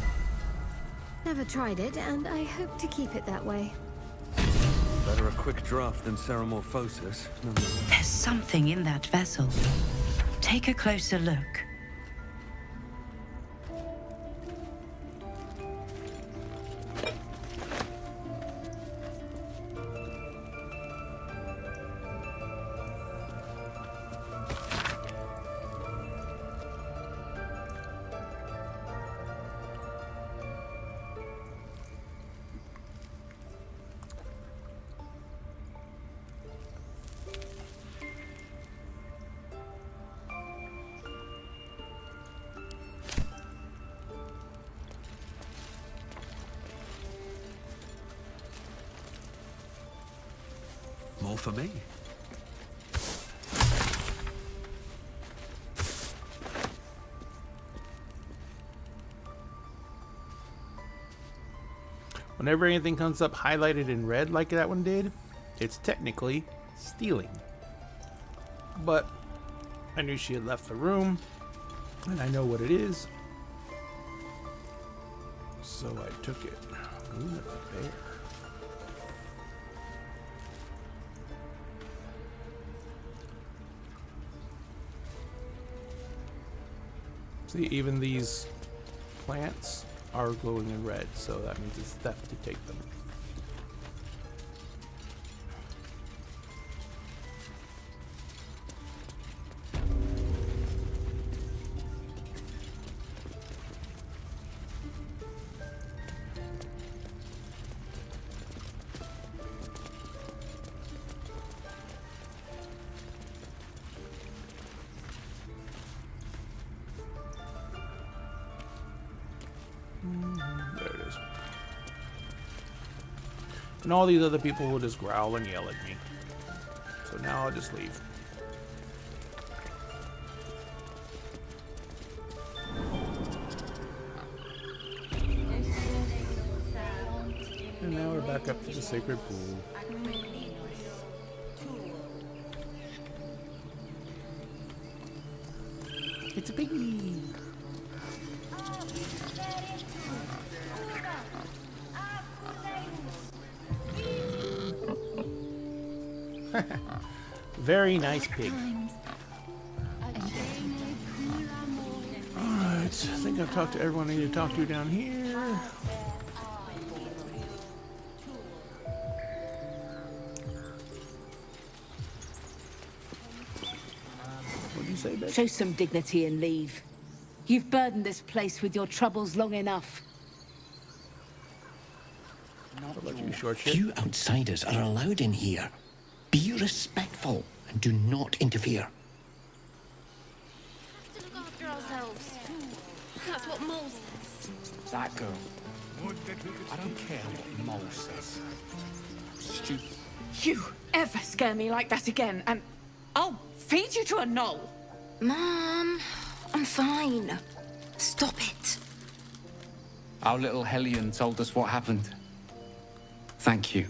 Never tried it, and I hope to keep it that way. Better a quick draft than Ceramorphosis. There's something in that vessel. Take a closer look. More for me. Whenever anything comes up highlighted in red like that one did, it's technically stealing. But I knew she had left the room, and I know what it is, so I took it. Ooh, that's a bear. See, even these plants are glowing in red, so that means it's theft to take them. There it is. And all these other people will just growl and yell at me. So now I'll just leave. And now we're back up to the sacred pool. It's a piggy. Very nice pig. Alright, I think I've talked to everyone I need to talk to down here. What'd you say, Beth? Show some dignity and leave. You've burdened this place with your troubles long enough. How about you, short shit? Few outsiders are allowed in here. Be respectful and do not interfere. We have to look after ourselves. That's what Mole says. That girl. I don't care what Mole says. Stupid. You ever scare me like that again, and I'll feed you to a gnoll. Mom, I'm fine. Stop it. Our little Hellion told us what happened. Thank you.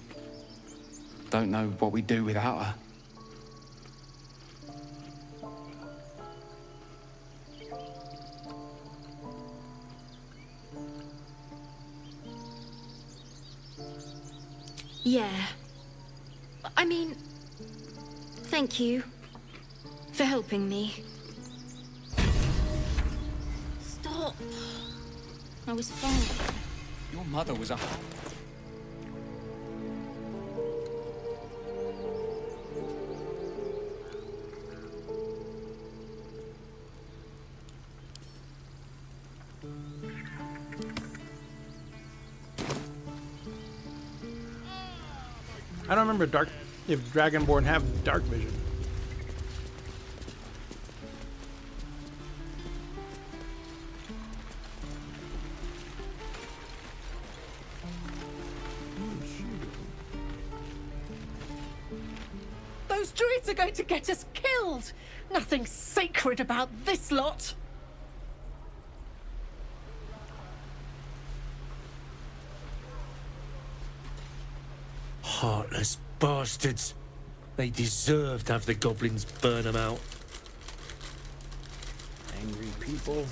Don't know what we'd do without her. Yeah. I mean, thank you for helping me. Stop. I was fine. Your mother was a... I don't remember if Dragonborn have dark vision. Those druids are going to get us killed. Nothing sacred about this lot. Heartless bastards. They deserve to have the goblins burn them out. Angry people.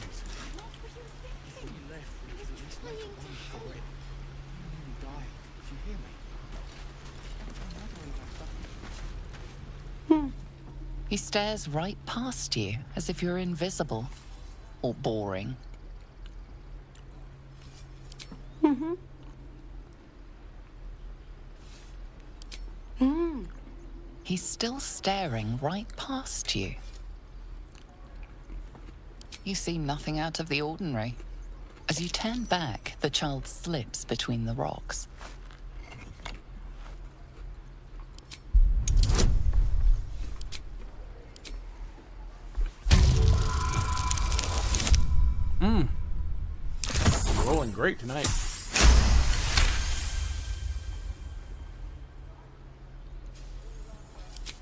He stares right past you, as if you're invisible. Or boring. Mm-hmm. He's still staring right past you. You see nothing out of the ordinary. As you turn back, the child slips between the rocks. Rolling great tonight.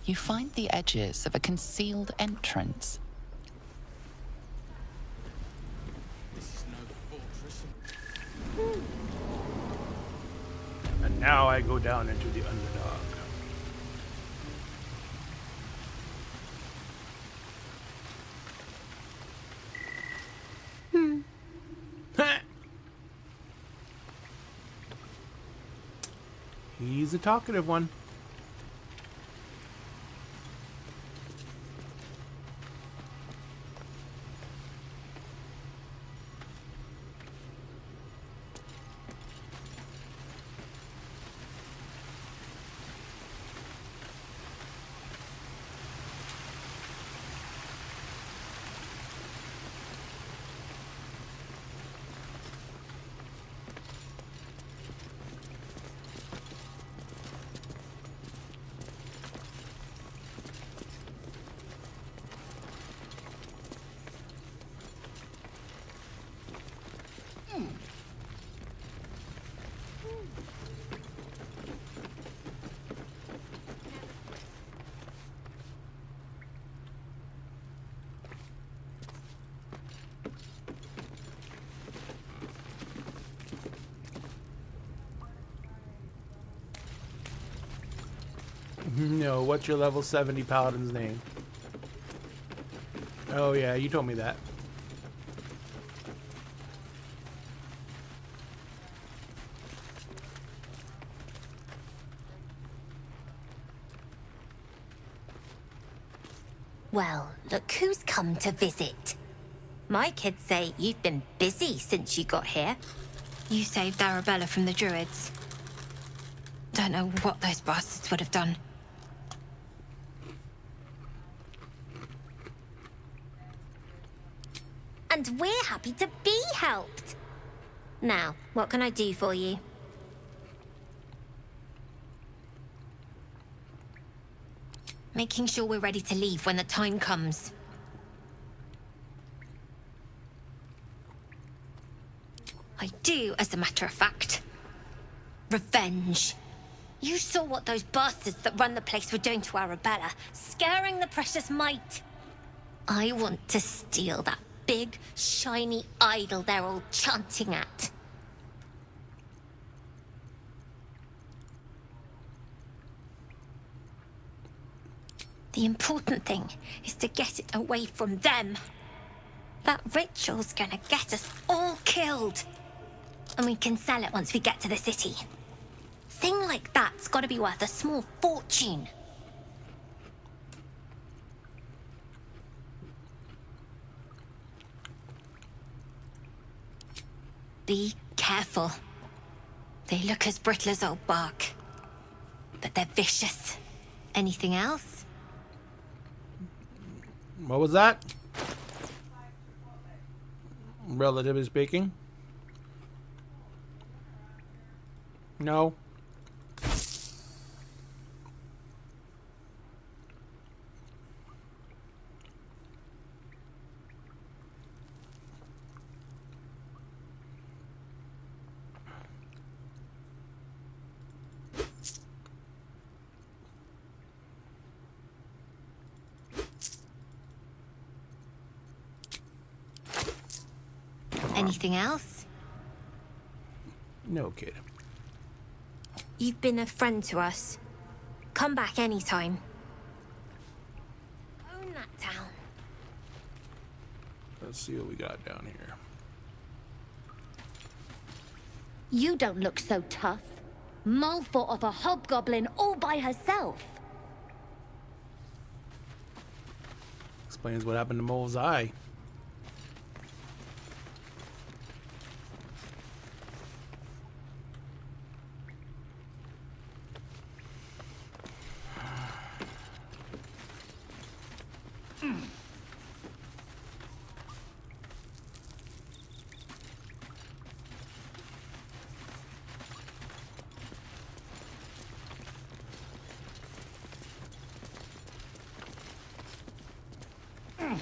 You find the edges of a concealed entrance. This is no fortress. And now I go down into the underdark. He's a talkative one. No, what's your level 70 paladin's name? Oh yeah, you told me that. Well, look who's come to visit. My kids say you've been busy since you got here. You saved Arabella from the druids. Don't know what those bastards would have done. And we're happy to be helped. Now, what can I do for you? Making sure we're ready to leave when the time comes. I do, as a matter of fact. Revenge. You saw what those bastards that run the place were doing to Arabella, scaring the precious mite. I want to steal that big, shiny idol they're all chanting at. The important thing is to get it away from them. That ritual's gonna get us all killed. And we can sell it once we get to the city. Thing like that's gotta be worth a small fortune. Be careful. They look as brittle as old bark, but they're vicious. Anything else? What was that? Relatively speaking. No. Anything else? No, kid. You've been a friend to us. Come back anytime. Own that town. Let's see what we got down here. You don't look so tough. Mull fought off a hobgoblin all by herself. Explains what happened to Mole's eye.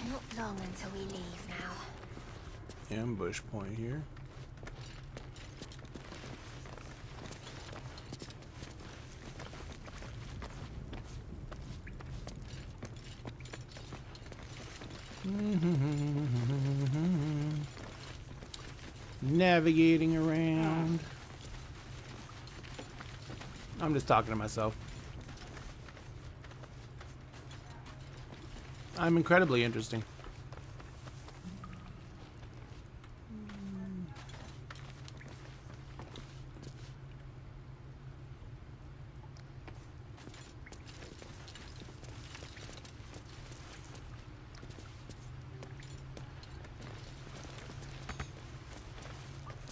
Not long until we leave now. Ambush point here. Navigating around. I'm just talking to myself. I'm incredibly interesting.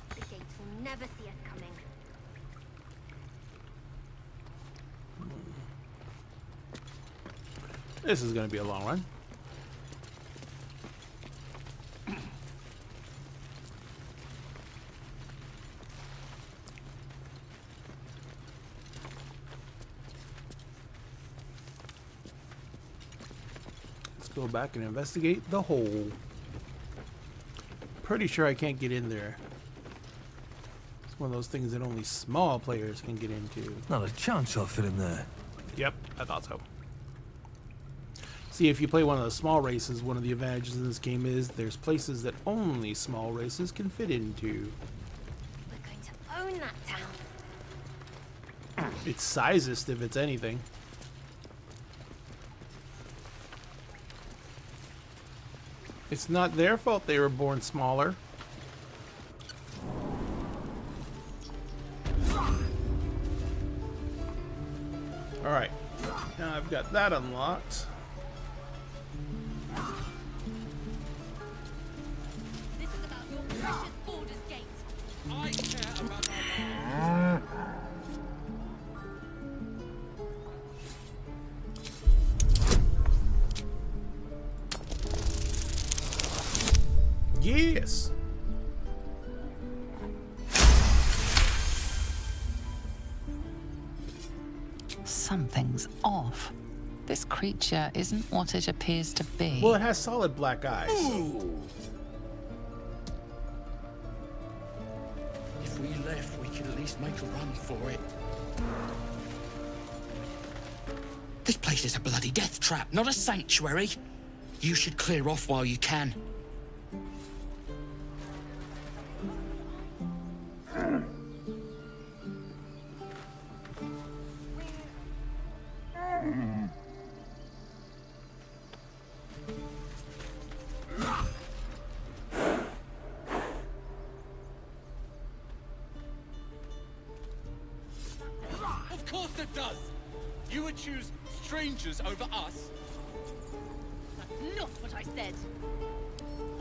The gates will never see us coming. This is going to be a long run. Let's go back and investigate the hole. Pretty sure I can't get in there. It's one of those things that only small players can get into. Not a chance I'll fit in there. Yep, I thought so. See, if you play one of the small races, one of the advantages in this game is there's places that only small races can fit into. We're going to own that town. It's sizest if it's anything. It's not their fault they were born smaller. Alright, now I've got that unlocked. This is about your precious Baldur's Gate. I care about our Yes! Something's off. This creature isn't what it appears to be. Well, it has solid black eyes. If we left, we could at least make a run for it. This place is a bloody death trap, not a sanctuary. You should clear off while you can. Of course it does! You would choose strangers over us? That's not what I said.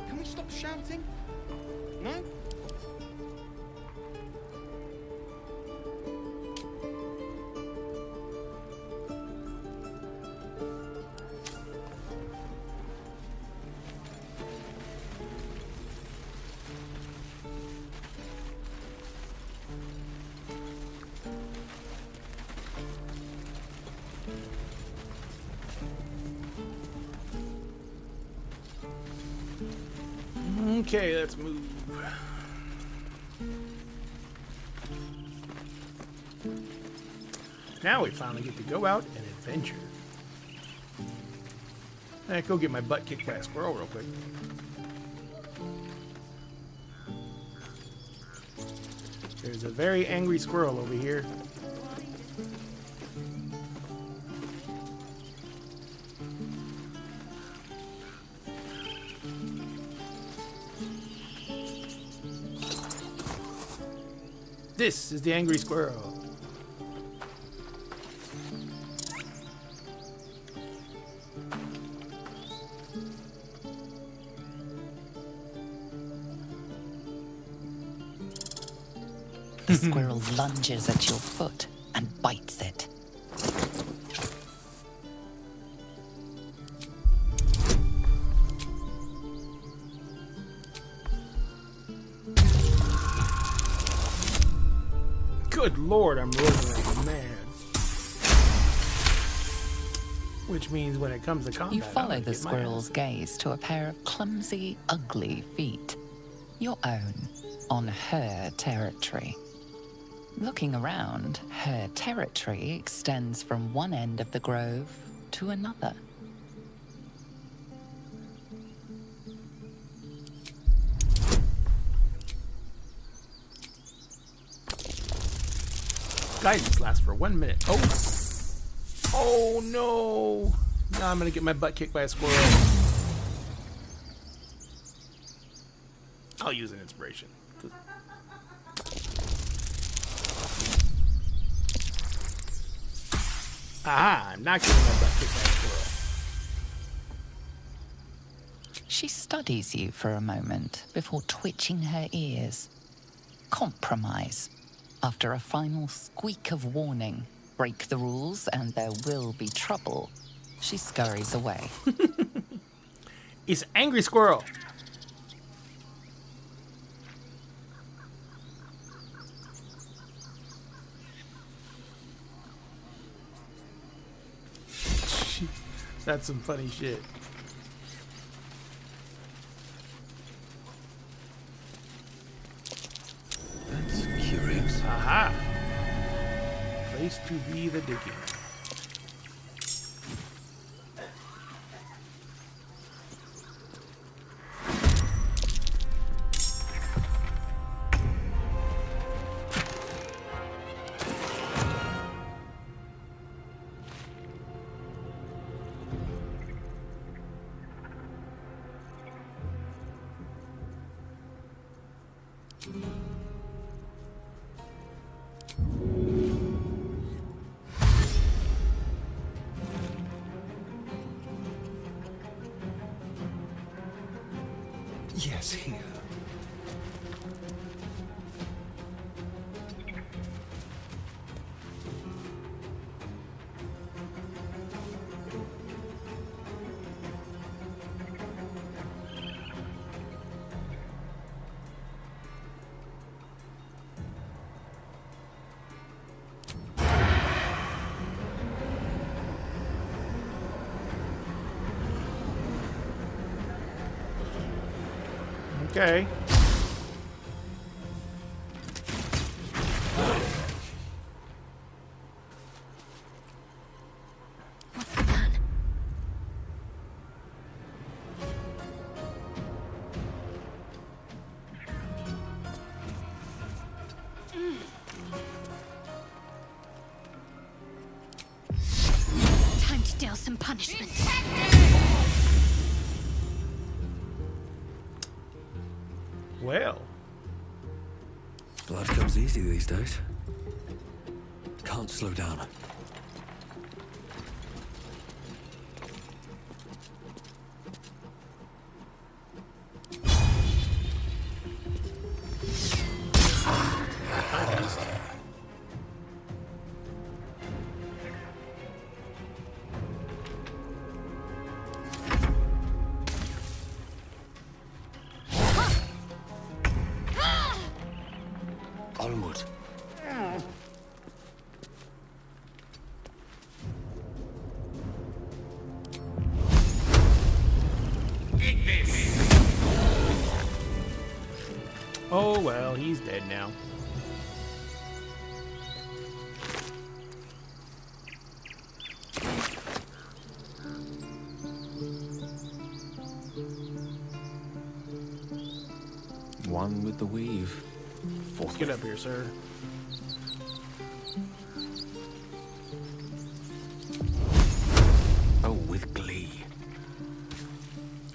Can we stop shouting? No? Okay, let's move. Now we finally get to go out and adventure. I go get my butt kicked by a squirrel real quick. There's a very angry squirrel over here. This is the angry squirrel. The squirrel lunges at your foot and bites it. Good lord, I'm rolling like mad. Which means when it comes to combat, You follow the squirrel's gaze to a pair of clumsy, ugly feet. Your own, on her territory. Looking around, her territory extends from one end of the grove to another. Guidance lasts for 1 minute. Oh! Oh no! Now I'm gonna get my butt kicked by a squirrel. I'll use an inspiration. Aha! I'm not getting my butt kicked by a squirrel. She studies you for a moment before twitching her ears. Compromise. After a final squeak of warning, break the rules and there will be trouble, she scurries away. It's angry squirrel. That's some funny shit. That's curious. Aha! Place to be the digging. Yes, here. Okay. Well. Blood comes easy these days. Can't slow down. Onward. Oh well, he's dead now. One with the weave. Let's get up here, sir. Oh, with glee.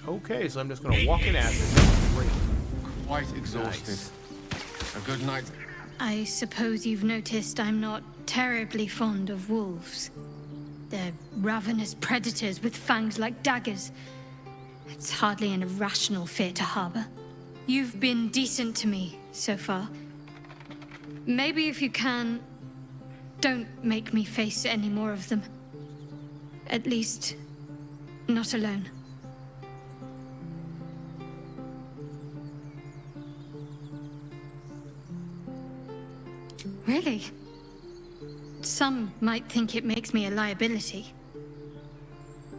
Okay, so I'm just gonna walk in acid. Great. Quite exhausted. Nice. A good night. I suppose you've noticed I'm not terribly fond of wolves. They're ravenous predators with fangs like daggers. It's hardly an irrational fear to harbor. You've been decent to me so far. Maybe if you can, don't make me face any more of them. At least, not alone. Really? Some might think it makes me a liability.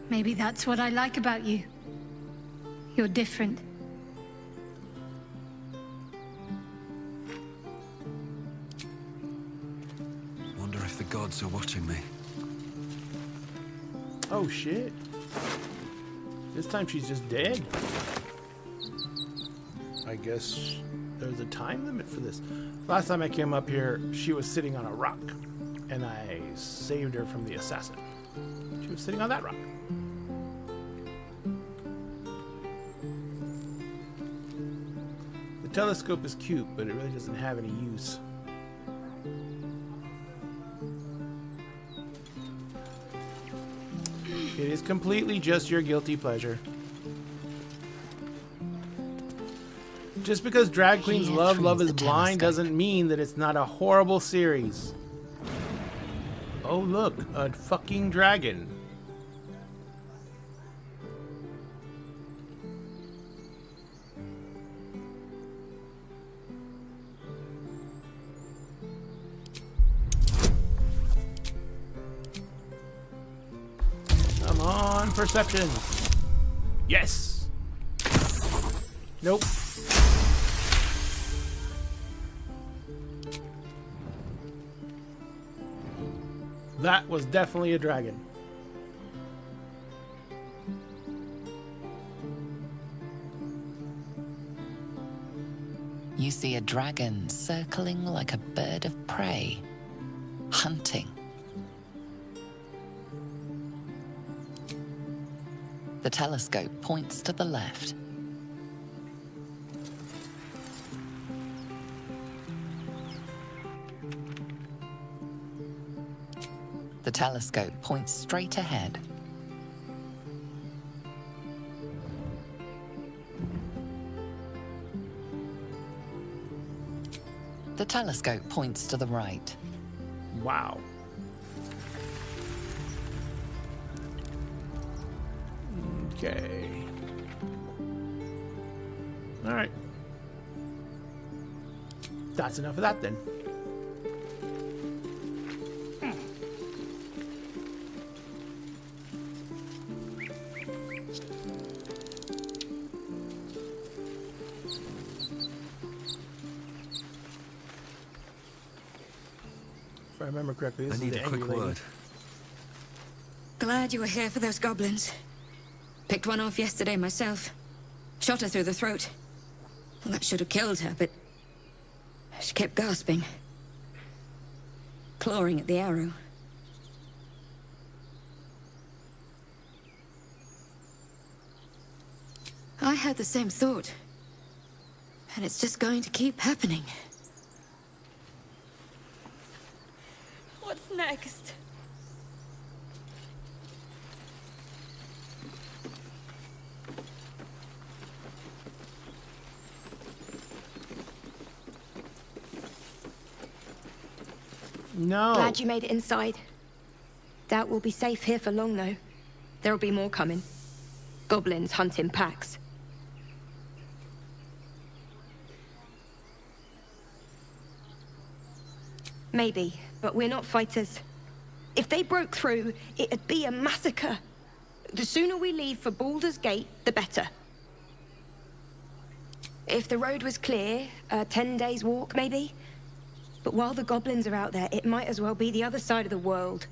Maybe that's what I like about you. You're different. Wonder if the gods are watching me. Oh shit. This time she's just dead. I guess there's a time limit for this. Last time I came up here, she was sitting on a rock, and I saved her from the assassin. She was sitting on that rock. The telescope is cute, but it really doesn't have any use. It is completely just your guilty pleasure. Just because drag queens love Love is Blind doesn't mean that it's not a horrible series. Oh look, a fucking dragon. Come on, perception. Yes. Nope. That was definitely a dragon. You see a dragon circling like a bird of prey, hunting. The telescope points to the left. The telescope points straight ahead. The telescope points to the right. Wow. Okay. All right. That's enough of that then. If I remember correctly, this I need is the a quick angry lady. word. Glad you were here for those goblins. Picked one off yesterday myself. Shot her through the throat. Well, that should have killed her, but she kept gasping. Clawing at the arrow. I had the same thought. And it's just going to keep happening. What's next? No. Glad you made it inside. Doubt we'll be safe here for long, though. There'll be more coming. Goblins hunt in packs. Maybe, but we're not fighters. If they broke through, it'd be a massacre. The sooner we leave for Baldur's Gate, the better. If the road was clear, 10 days walk, maybe? But while the goblins are out there, it might as well be the other side of the world.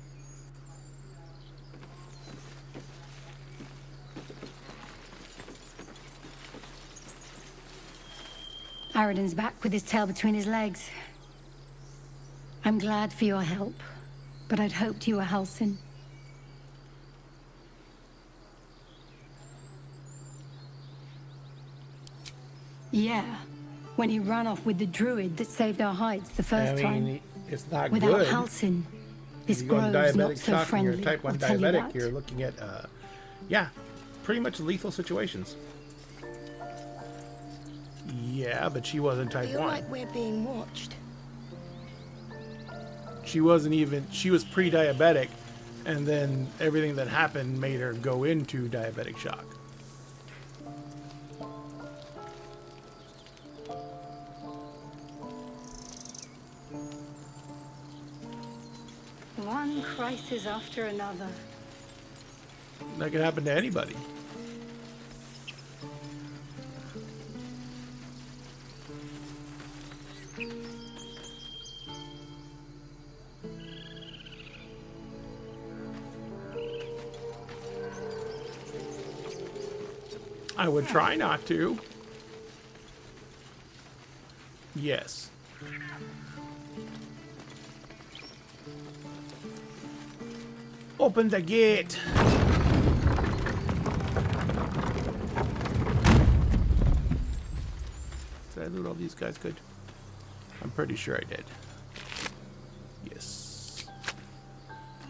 Aradin's back with his tail between his legs. I'm glad for your help, but I'd hoped you were Halsin. Yeah, when he ran off with the druid that saved our hides the first time. It's not Without good. Halsin, this If you go on grove's diabetic not so shock and friendly. you're type 1 I'll tell you diabetic, that. you're looking at, yeah, pretty much lethal situations. Yeah, but she wasn't I type feel 1. like we're being watched. She wasn't even, she was pre-diabetic, and then everything that happened made her go into diabetic shock. One crisis after another. That could happen to anybody. I would try not to. Yes. Open the gate. Did I loot all these guys good? I'm pretty sure I did. Yes.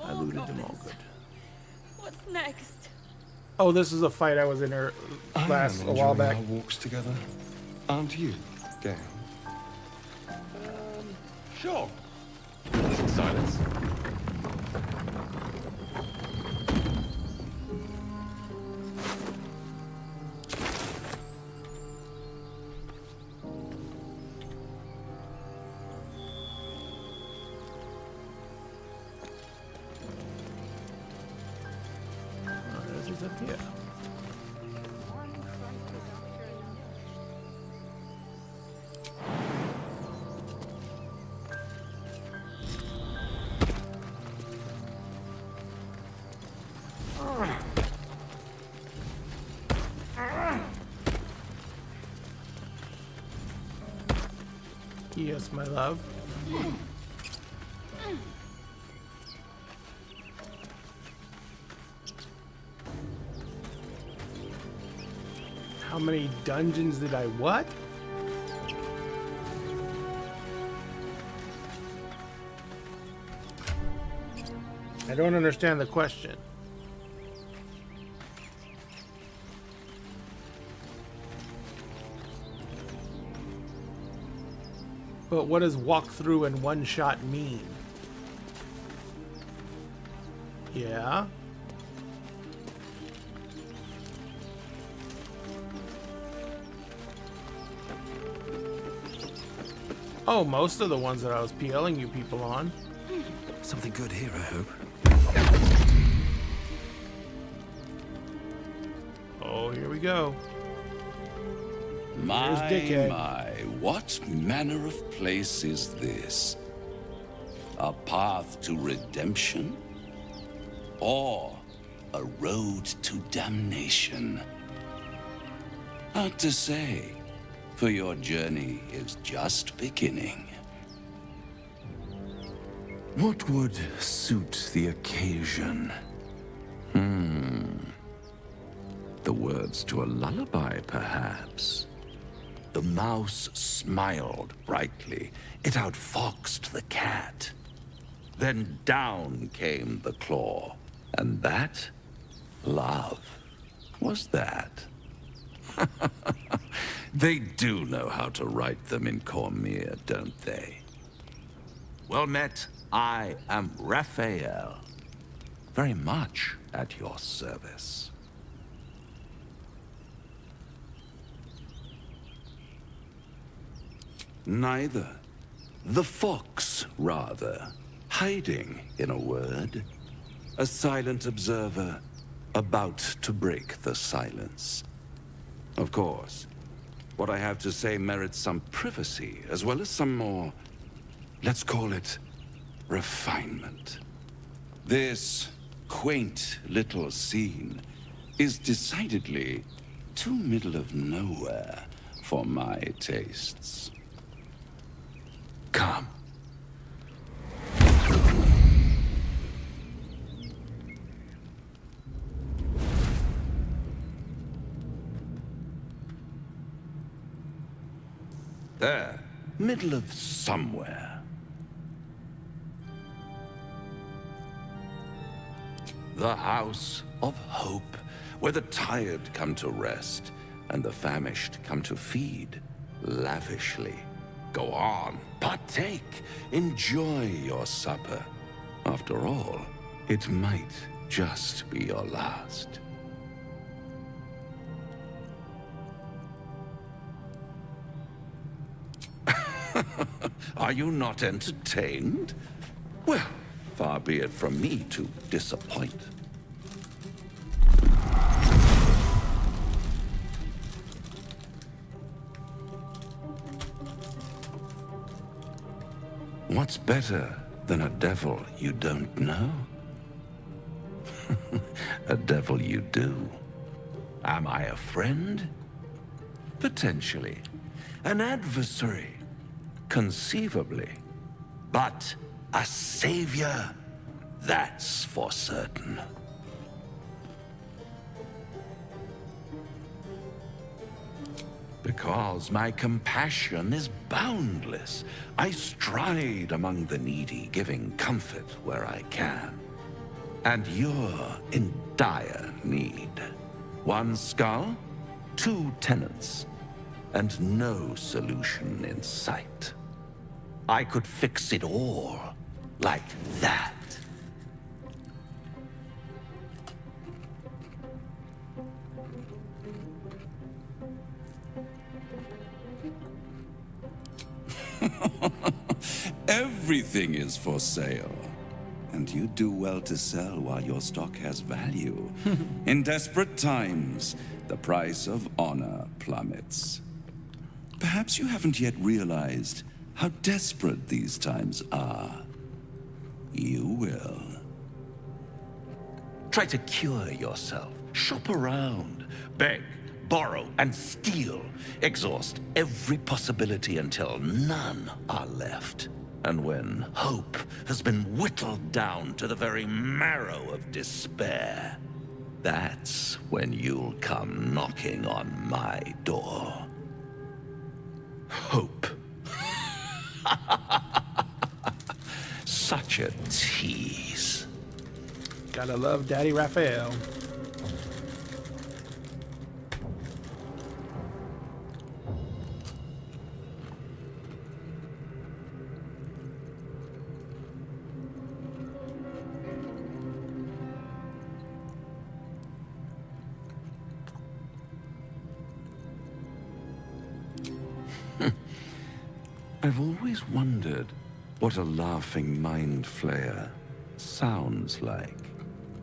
I looted them all good. What's next? Oh, this is a fight I was in her last a while back. Our walks together, aren't you, Gale? Sure. Silence. Is up here. Yes, my love. How many dungeons did I what? I don't understand the question. But what does walk through and one shot mean? Yeah. Oh, most of the ones that I was PLing you people on. Something good here, I hope. Oh, here we go. My, Dickhead. my, what manner of place is this? A path to redemption? Or a road to damnation? Hard to say, for your journey is just beginning. What would suit the occasion? The words to a lullaby, perhaps? The mouse smiled brightly. It outfoxed the cat. Then down came the claw. And that, love, was that. They do know how to write them in Cormyr, don't they? Well met, I am Raphael. Very much at your service. Neither. The fox, rather. Hiding, in a word. A silent observer, about to break the silence. Of course, what I have to say merits some privacy, as well as some more, let's call it, refinement. This quaint little scene is decidedly too middle of nowhere for my tastes. Come. There, middle of somewhere. The House of Hope, where the tired come to rest and the famished come to feed lavishly. Go on, partake, enjoy your supper. After all, it might just be your last. Are you not entertained? Well, far be it from me to disappoint. What's better than a devil you don't know? A devil you do. Am I a friend? Potentially. An adversary? Conceivably. But a savior? That's for certain. Because my compassion is boundless. I stride among the needy, giving comfort where I can. And you're in dire need. One skull, 2 tenants, and no solution in sight. I could fix it all, like that. Everything is for sale. And you do well to sell while your stock has value. In desperate times, the price of honor plummets. Perhaps you haven't yet realized how desperate these times are. You will. Try to cure yourself. Shop around. Beg, borrow, and steal. Exhaust every possibility until none are left. And when hope has been whittled down to the very marrow of despair, that's when you'll come knocking on my door. Hope. Such a tease. Gotta love Daddy Raphael. I've always wondered what a laughing mind flayer sounds like.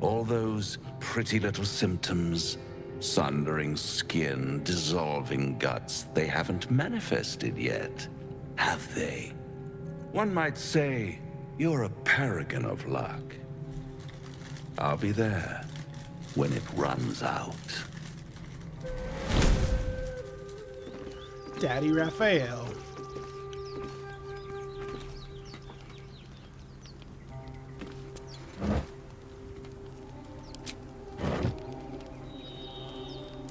All those pretty little symptoms, sundering skin, dissolving guts, they haven't manifested yet, have they? One might say you're a paragon of luck. I'll be there when it runs out. Daddy Raphael.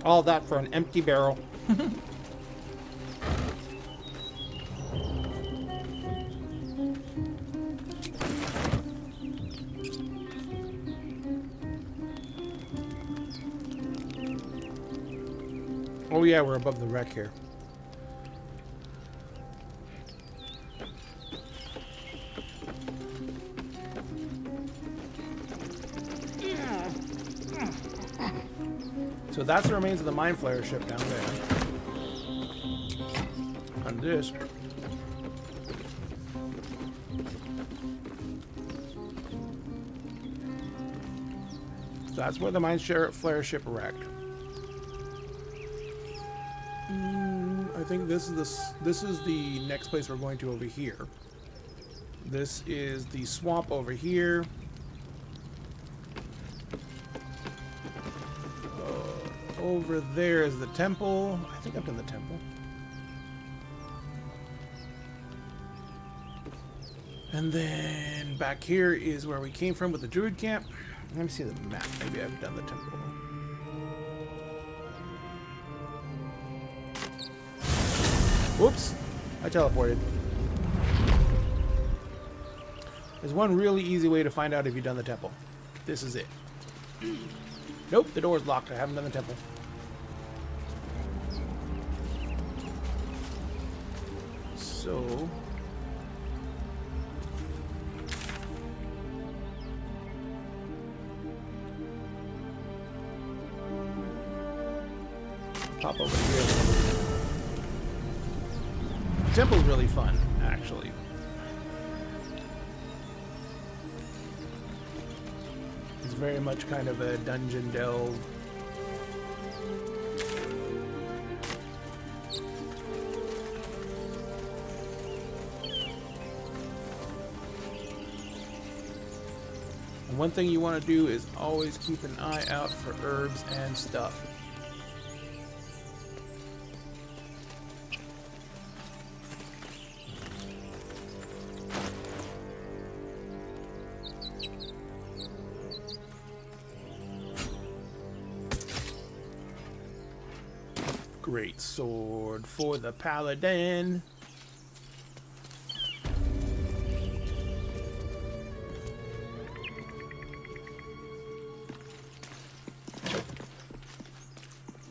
All that for an empty barrel. Oh yeah, we're above the wreck here. So that's the remains of the Mind Flayer ship down there. And this. So that's where the Mind Flayer ship wrecked. I think this is the next place we're going to over here. This is the swamp over here. Over there is the temple. I think I've done the temple. And then back here is where we came from with the druid camp. Let me see the map. Maybe I've done the temple. Whoops. I teleported. There's one really easy way to find out if you've done the temple. This is it. Nope, the door's locked. I haven't done the temple. So... pop over here. The temple's really fun, actually. It's very much kind of a dungeon delve. And one thing you want to do is always keep an eye out for herbs and stuff. Great sword for the paladin.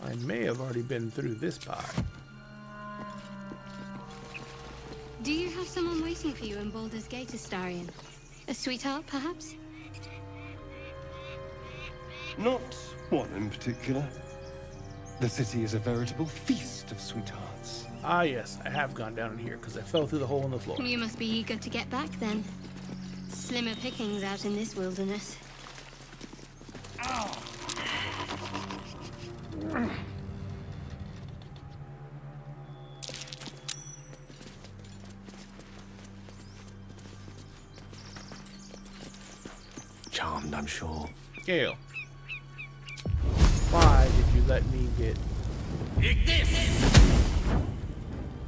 I may have already been through this part. Do you have someone waiting for you in Baldur's Gate, Astarion? A sweetheart, perhaps? Not one in particular. The city is a veritable feast of sweethearts. Ah, yes, I have gone down in here because I fell through the hole in the floor. You must be eager to get back then. Slimmer pickings out in this wilderness. Charmed, I'm sure. Gale. Why did you let me get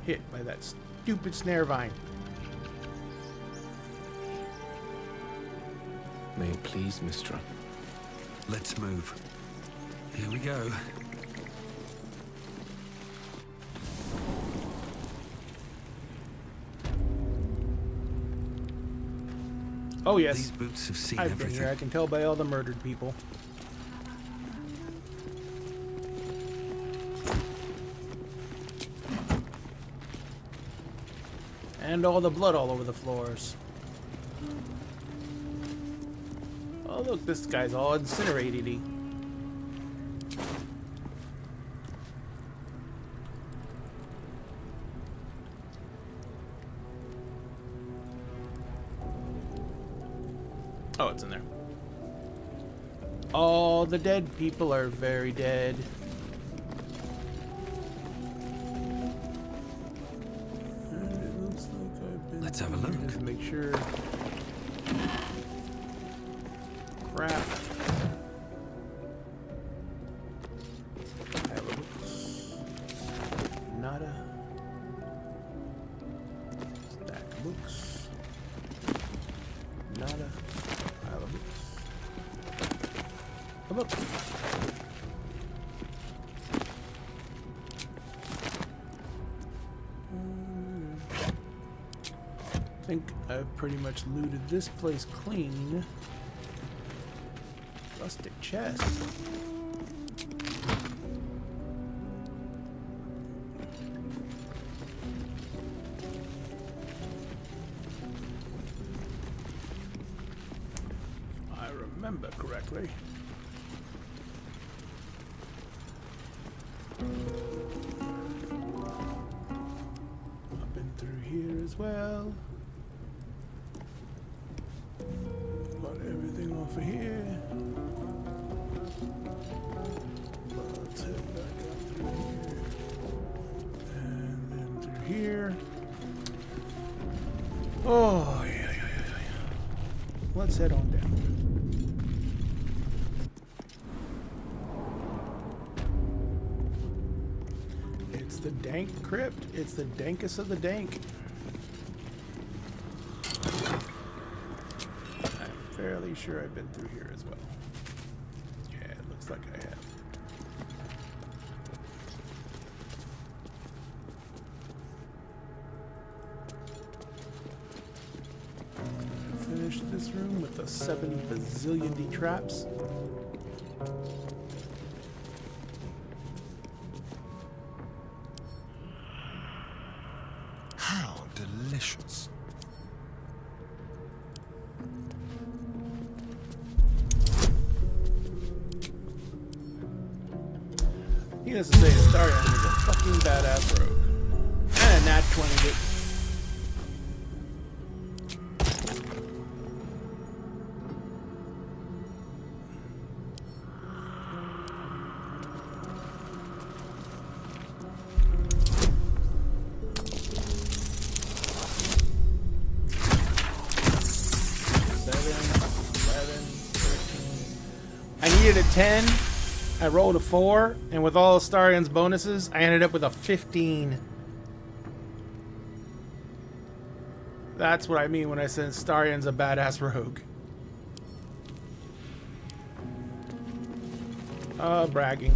hit by that stupid snare vine? May it please, Mistra. Let's move. Here we go. Oh yes, These boots have seen I've everything. been here. I can tell by all the murdered people. And all the blood all over the floors. Oh look, this guy's all incinerated-y. Oh, it's in there. All the dead people are very dead. Let's have a look. Just make sure. Crap. Have a look. Nada. Stack of books. Nada. Pile of books. A book. I think I've pretty much looted this place clean. Rustic chest. remember correctly. Up and through here as well. Got everything off of here. Let's head back up through here. And then through here. Oh, yeah. Let's head on down. It's the dank crypt. It's the dankest of the dank. I'm fairly sure I've been through here as well. Yeah, it looks like I have. Finish this room with the 70 bazillion D traps. How delicious. Needless to say, Astarion is a fucking badass rogue. And a nat 20 hit. I needed a 10, I rolled a 4, and with all Astarion's bonuses, I ended up with a 15. That's what I mean when I said Astarion's a badass rogue. Bragging.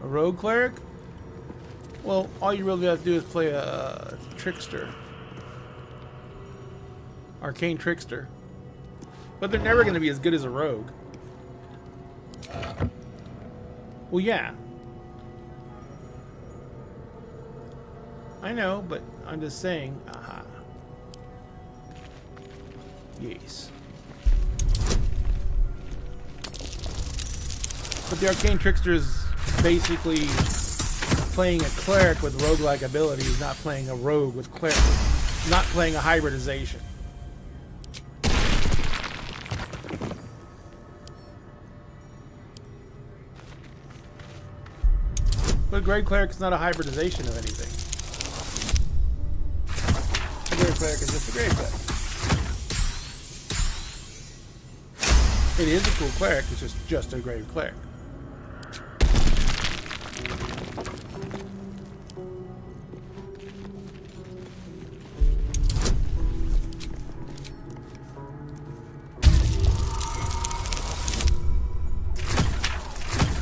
A rogue cleric? Well, all you really have to do is play a trickster. Arcane trickster. But they're never going to be as good as a rogue. Well, yeah. I know, but I'm just saying. Aha. Yes. But the Arcane Trickster is basically playing a cleric with roguelike abilities, not playing a rogue with cleric, not playing a hybridization. But Grave Cleric is not a hybridization of anything. A Grave Cleric is just a Grave Cleric. It is a cool cleric, it's just a Grave Cleric.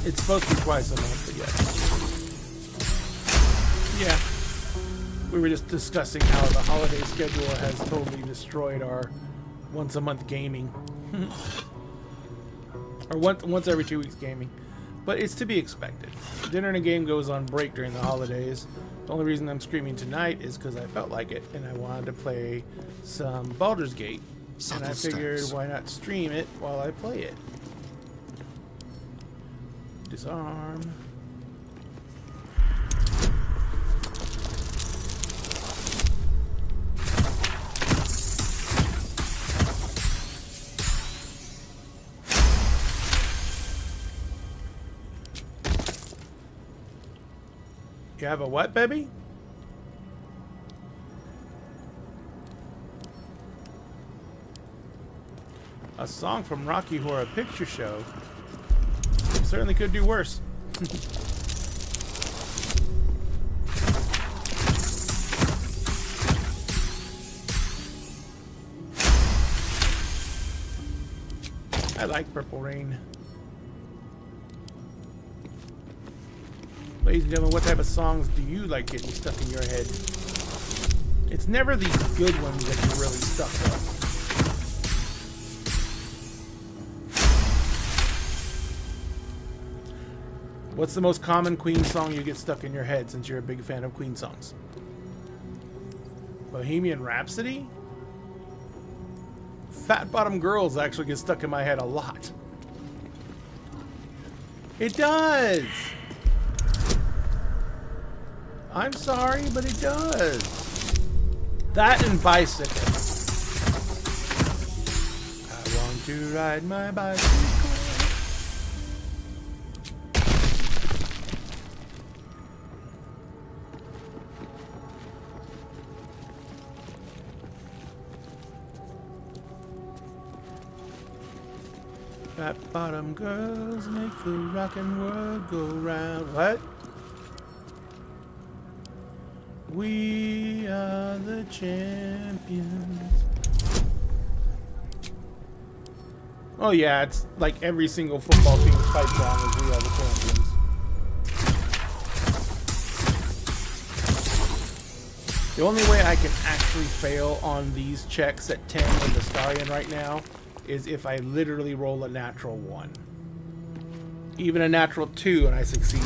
It's supposed to be twice a month, but yes. Yeah. We were just discussing how the holiday schedule has totally destroyed our once-a-month gaming. Or once every 2 weeks gaming. But it's to be expected. Dinner and a game goes on break during the holidays. The only reason I'm streaming tonight is because I felt like it, and I wanted to play some Baldur's Gate. And I figured, why not stream it while I play it? Disarm. You have a what, baby? A song from Rocky Horror Picture Show. Certainly could do worse. I like Purple Rain. Ladies and gentlemen, what type of songs do you like getting stuck in your head? It's never these good ones that you're really stuck on. What's the most common Queen song you get stuck in your head since you're a big fan of Queen songs? Bohemian Rhapsody? Fat Bottom Girls actually get stuck in my head a lot. It does! I'm sorry, but it does. That and Bicycle. I want to ride my bicycle. Fat bottom girls make the rockin' world go round. What? We are the champions. Oh yeah, it's like every single football team's fight song is We Are the Champions. The only way I can actually fail on these checks at 10 with the Starion right now is if I literally roll a natural 1. Even a natural 2 and I succeed.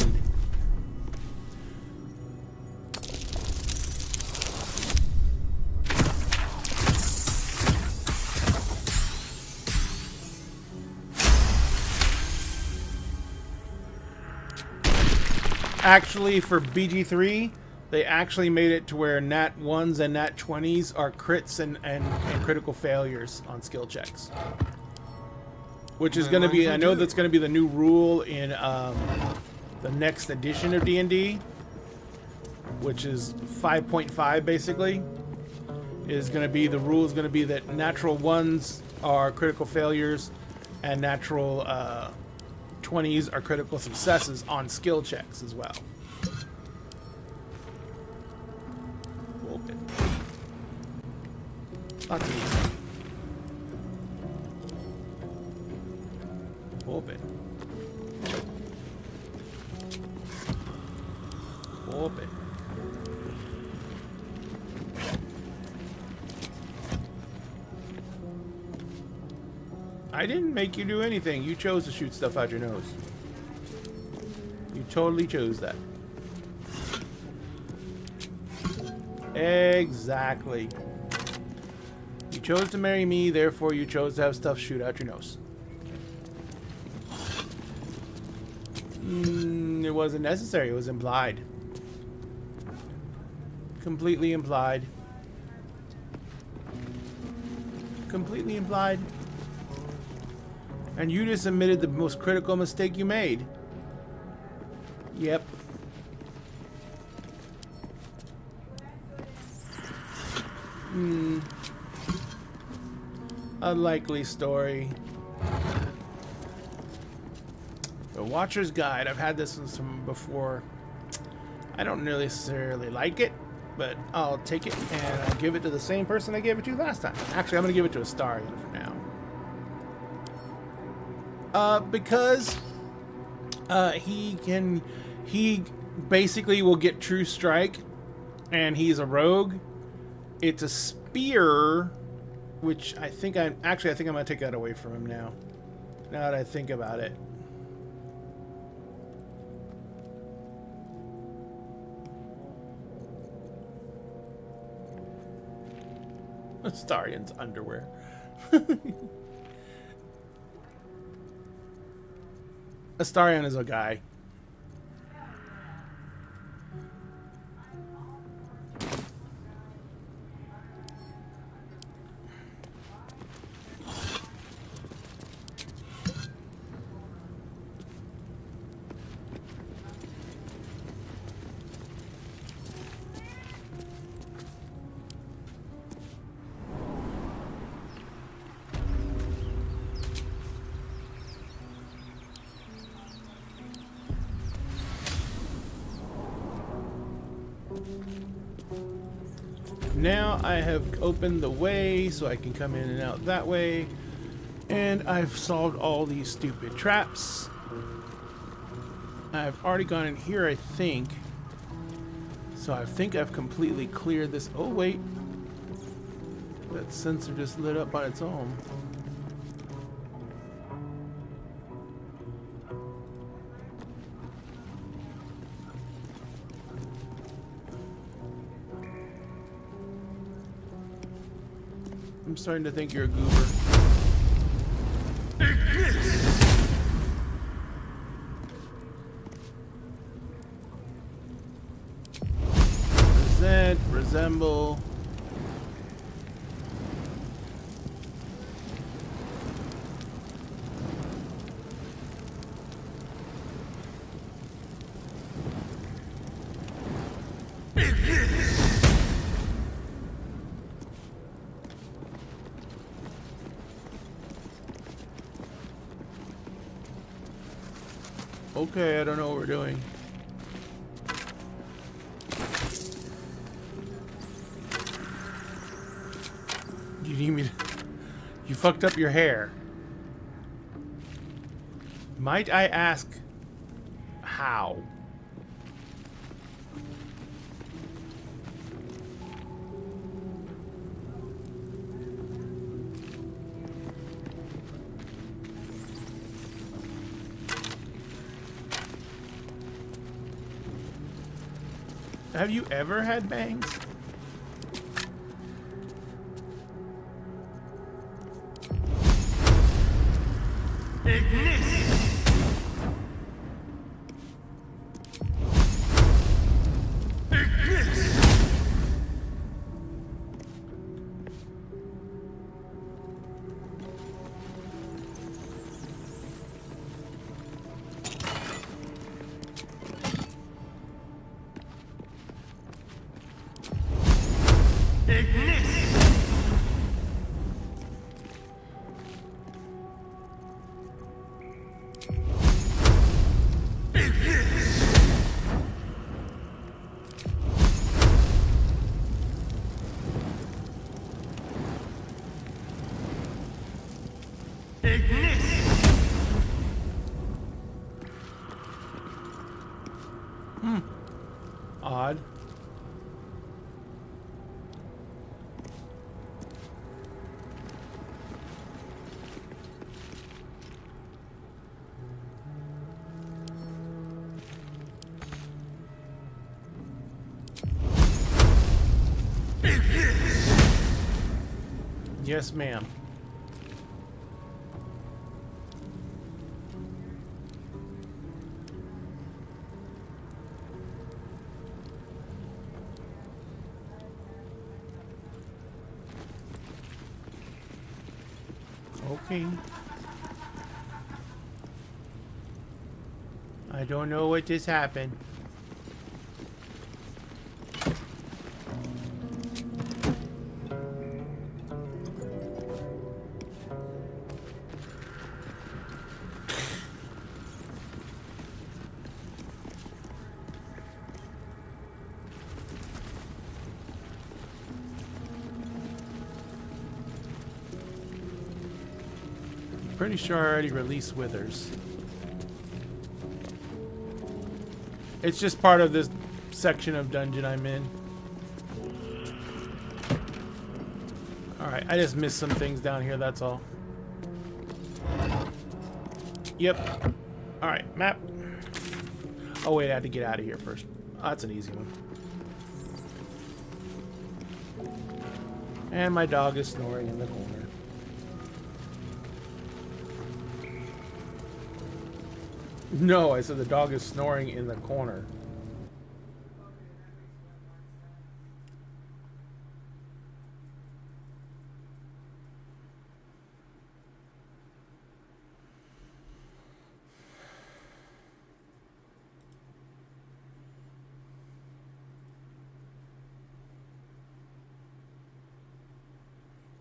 Actually, for BG3, they actually made it to where Nat 1s and Nat 20s are crits and critical failures on skill checks. Which is going to be, I know that's going to be the new rule in the next edition of D&D, which is 5.5 basically. Is going to be, the rule is going to be that natural 1s are critical failures and natural 20s are critical successes on skill checks as well. Lots of these. Open. Open. I didn't make you do anything. You chose to shoot stuff out your nose. You totally chose that. Exactly. You chose to marry me, therefore you chose to have stuff shoot out your nose. It wasn't necessary. It was implied. Completely implied. Completely implied. And you just admitted the most critical mistake you made. Yep. A likely story. The Watcher's Guide. I've had this one before. I don't necessarily like it, but I'll take it and I'll give it to the same person I gave it to last time. Actually, I'm going to give it to Astarion for now. Because he basically will get True Strike, and he's a rogue. It's a spear, which I think I'm going to take that away from him now. Now that I think about it. Astarion's underwear. Astarion is a guy. Now I have opened the way so I can come in and out that way. And I've solved all these stupid traps. I've already gone in here, I think. So I think I've completely cleared this. Oh, wait. That sensor just lit up on its own. I'm starting to think you're a goober. Present, resemble. Okay, I don't know what we're doing. You need me to... You fucked up your hair. Might I ask how? Have you ever had bangs? Odd. Yes, ma'am. Okay. I don't know what just happened. Pretty sure I already released Withers. It's just part of this section of dungeon I'm in. Alright, I just missed some things down here, that's all. Yep. Alright, map. Oh wait, I had to get out of here first. Oh, that's an easy one. And my dog is snoring in the corner. No, I said the dog is snoring in the corner.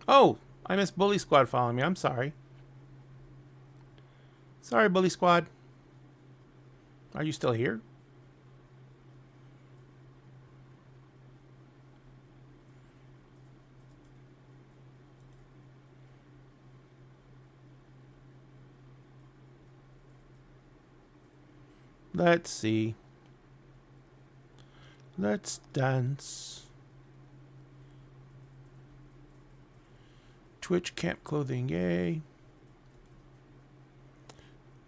Oh, I missed Bully Squad following me. I'm sorry. Sorry, Bully Squad. Are you still here? Let's see. Let's dance. Twitch camp clothing, yay.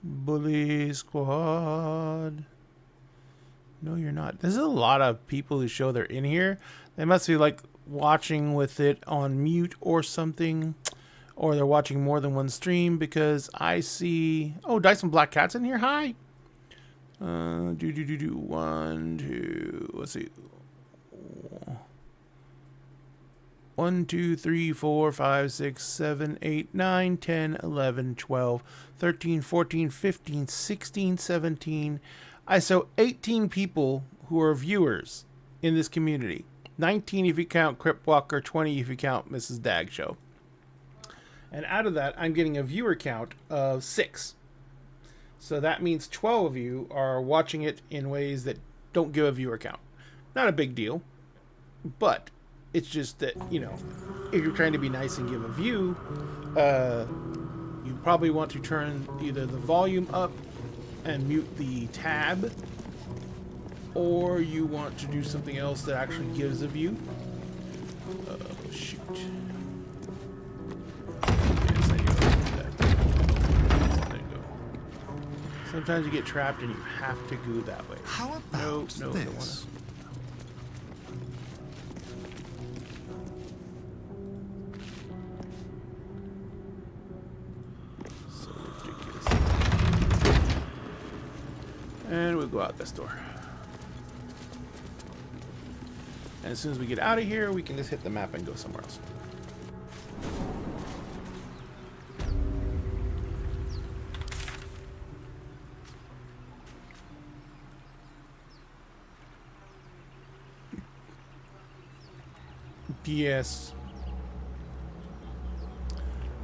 Bully squad. No, you're not. There's a lot of people who show they're in here. They must be like watching with it on mute or something. Or they're watching more than one stream because I see... Oh, Dyson Black Cat's in here. Hi. 1, 2... Let's see. 1, 2, 3, 4, 5, 6, 7, 8, 9, 10, 11, 12, 13, 14, 15, 16, 17. I saw 18 people who are viewers in this community. 19 if you count Crypt Walker, 20 if you count Mrs. Dag Show. And out of that, I'm getting a viewer count of 6. So that means 12 of you are watching it in ways that don't give a viewer count. Not a big deal, but it's just that, you know, if you're trying to be nice and give a view, you probably want to turn either the volume up and mute the tab, or you want to do something else that actually gives a view. Oh, shoot. Yes, I do that. There you go. Sometimes you get trapped and you have to go that way. How about no, this? don't wanna. And we'll go out this door. And as soon as we get out of here, we can just hit the map and go somewhere else. Yes.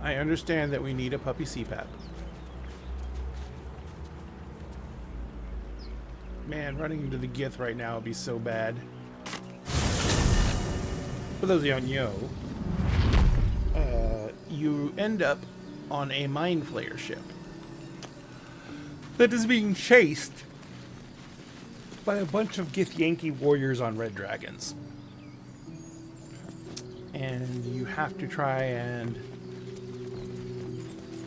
I understand that we need a puppy CPAP. Man, running into the Gith right now would be so bad. For those of you who don't know, you end up on a Mind Flayer ship that is being chased by a bunch of Gith Yankee warriors on red dragons. And you have to try and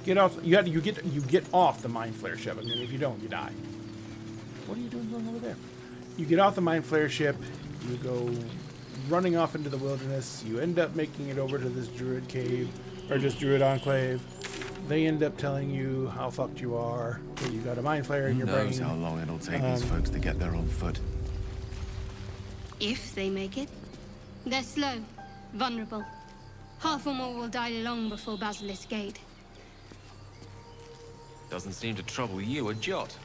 get off. You get off the Mind Flayer ship. I mean, if you don't, you die. What are you doing going over there? You get off the Mind Flayer ship, you go running off into the wilderness, you end up making it over to this druid cave, or just druid enclave. They end up telling you how fucked you are, that you got a Mind Flayer in your brain. Who knows how long it'll take these folks to get there on foot. If they make it. They're slow, vulnerable. Half or more will die long before Basilisk Gate. Doesn't seem to trouble you a jot.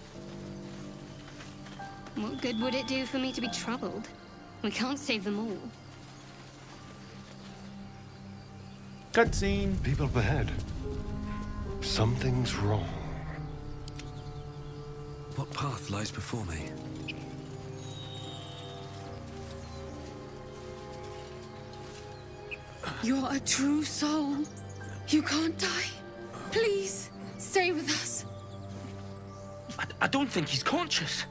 What good would it do for me to be troubled? We can't save them all. Cutscene. People up ahead. Something's wrong. What path lies before me? You're a true soul. You can't die. Please, stay with us. I don't think he's conscious.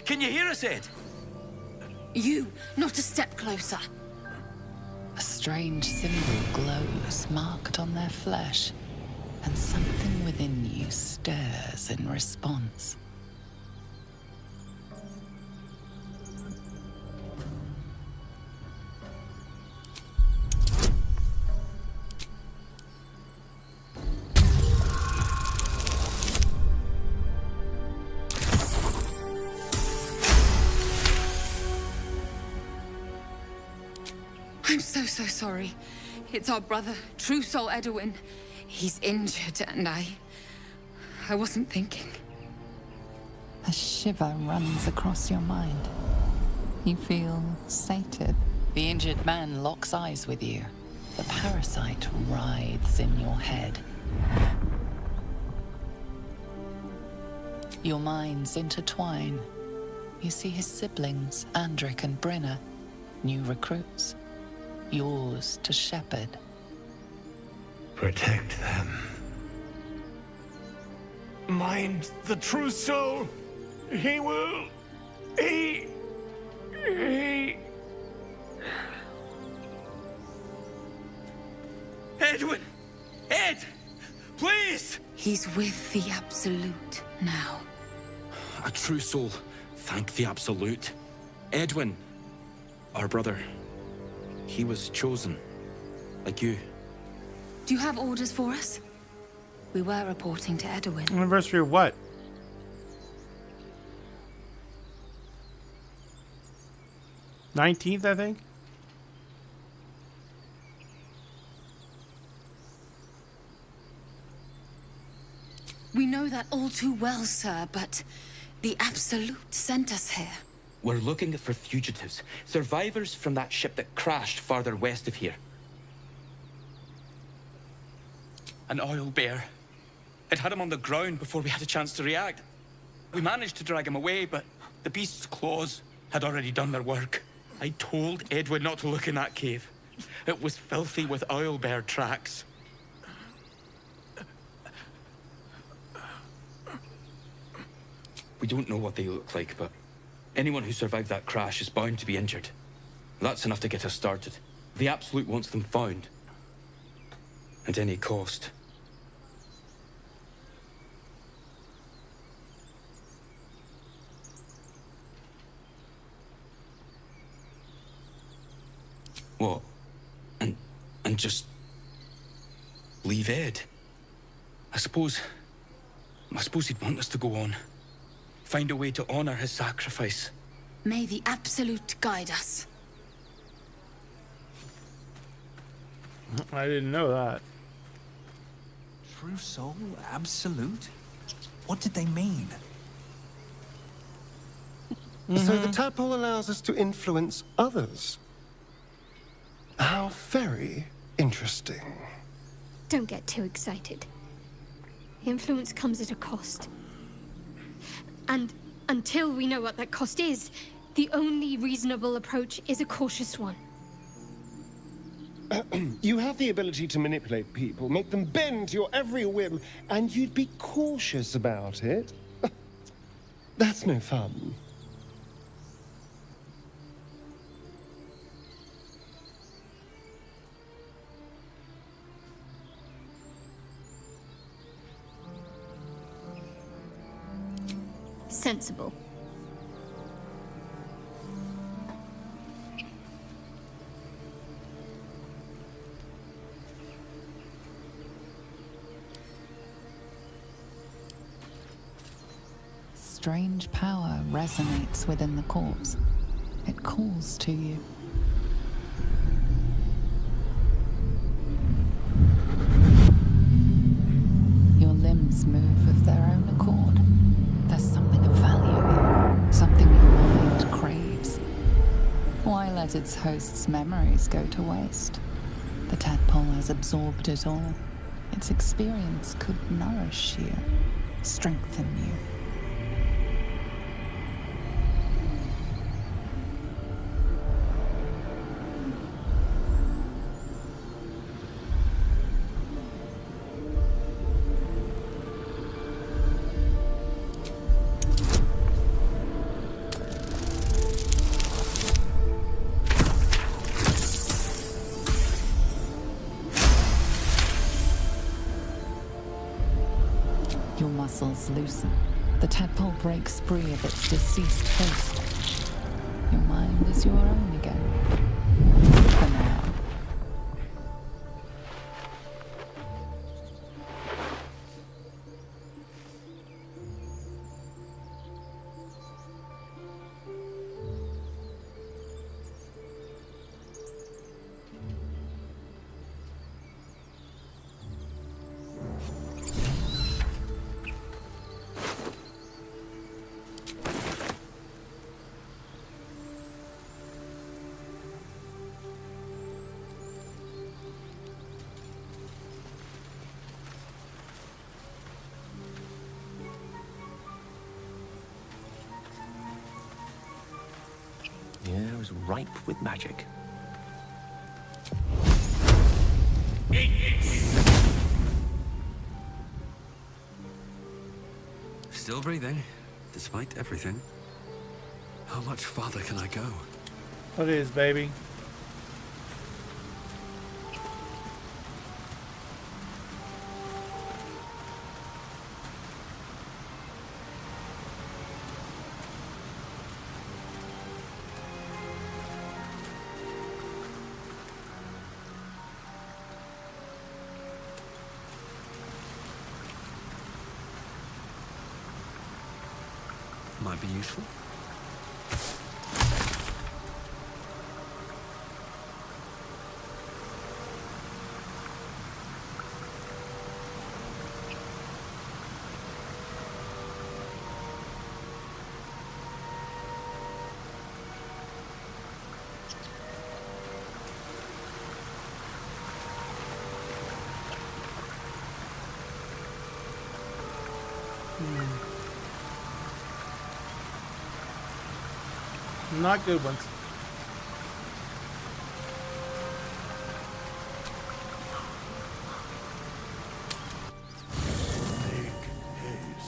Can you hear us, Ed? You, not a step closer. A strange symbol glows, marked on their flesh, and something within you stirs in response. I'm so sorry. It's our brother, True Soul Edwin. He's injured and I wasn't thinking. A shiver runs across your mind. You feel sated. The injured man locks eyes with you. The parasite writhes in your head. Your minds intertwine. You see his siblings, Andric and Brenna, new recruits. Yours to shepherd. Protect them. Mind the true soul. He will... He... Edwin! Ed! Please! He's with the Absolute now. A true soul. Thank the Absolute. Edwin, our brother, he was chosen, like you. Do you have orders for us? We were reporting to Edwin. Anniversary of what? 19th, I think. We know that all too well, sir, but the Absolute sent us here. We're looking for fugitives, survivors from that ship that crashed farther west of here. An oil bear. It had him on the ground before we had a chance to react. We managed to drag him away, but the beast's claws had already done their work. I told Edwin not to look in that cave. It was filthy with oil bear tracks. We don't know what they look like, but anyone who survived that crash is bound to be injured. That's enough to get us started. The Absolute wants them found. At any cost. What? And just... leave Ed? I suppose he'd want us to go on. Find a way to honor his sacrifice. May the Absolute guide us. I didn't know that. True soul? Absolute? What did they mean? So the tadpole allows us to influence others. How very interesting. Don't get too excited. Influence comes at a cost. And until we know what that cost is, the only reasonable approach is a cautious one. You have the ability to manipulate people, make them bend to your every whim, and you'd be cautious about it? That's no fun. Sensible. Strange power resonates within the corpse. It calls to you. Your limbs move of their own accord. There's something of value here, something your mind craves. Why let its host's memories go to waste? The tadpole has absorbed it all. Its experience could nourish you, strengthen you. Your muscles loosen. The tadpole breaks free of its deceased host. Your mind is your own again. For now. The air is ripe with magic. Still breathing. Despite everything, how much farther can I go? What is, baby? Might be useful. Not good ones.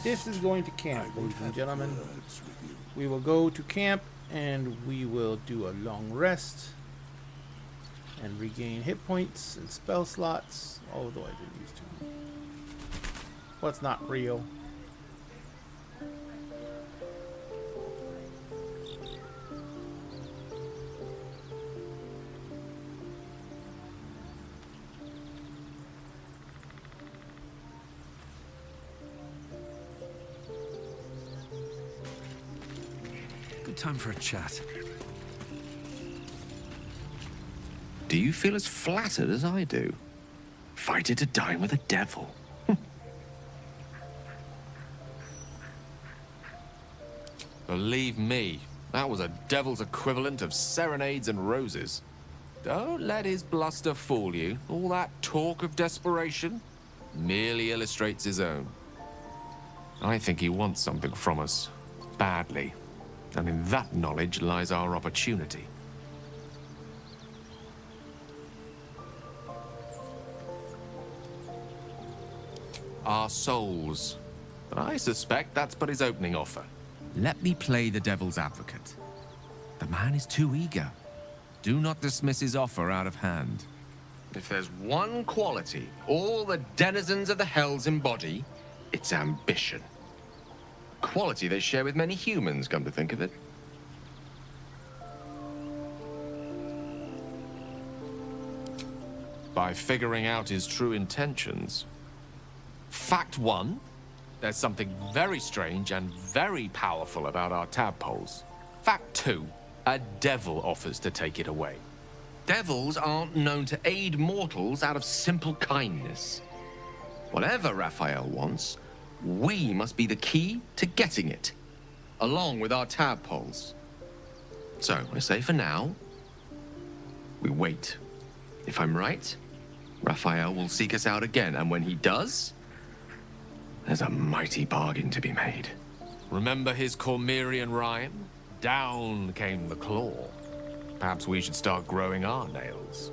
This is going to camp, ladies and gentlemen. We will go to camp and we will do a long rest and regain hit points and spell slots, although I didn't use too many. What's not real? Time for a chat. Do you feel as flattered as I do? Fighting to dine with a devil. Believe me, that was a devil's equivalent of serenades and roses. Don't let his bluster fool you. All that talk of desperation merely illustrates his own. I think he wants something from us, badly. And in that knowledge lies our opportunity. Our souls. But I suspect that's but his opening offer. Let me play the devil's advocate. The man is too eager. Do not dismiss his offer out of hand. If there's one quality all the denizens of the hells embody, it's ambition. Quality they share with many humans, come to think of it. By figuring out his true intentions. Fact one, there's something very strange and very powerful about our tadpoles. Fact two, a devil offers to take it away. Devils aren't known to aid mortals out of simple kindness. Whatever Raphael wants, we must be the key to getting it, along with our tadpoles. So, I say for now, we wait. If I'm right, Raphael will seek us out again, and when he does, there's a mighty bargain to be made. Remember his Cormyrean rhyme? Down came the claw. Perhaps we should start growing our nails.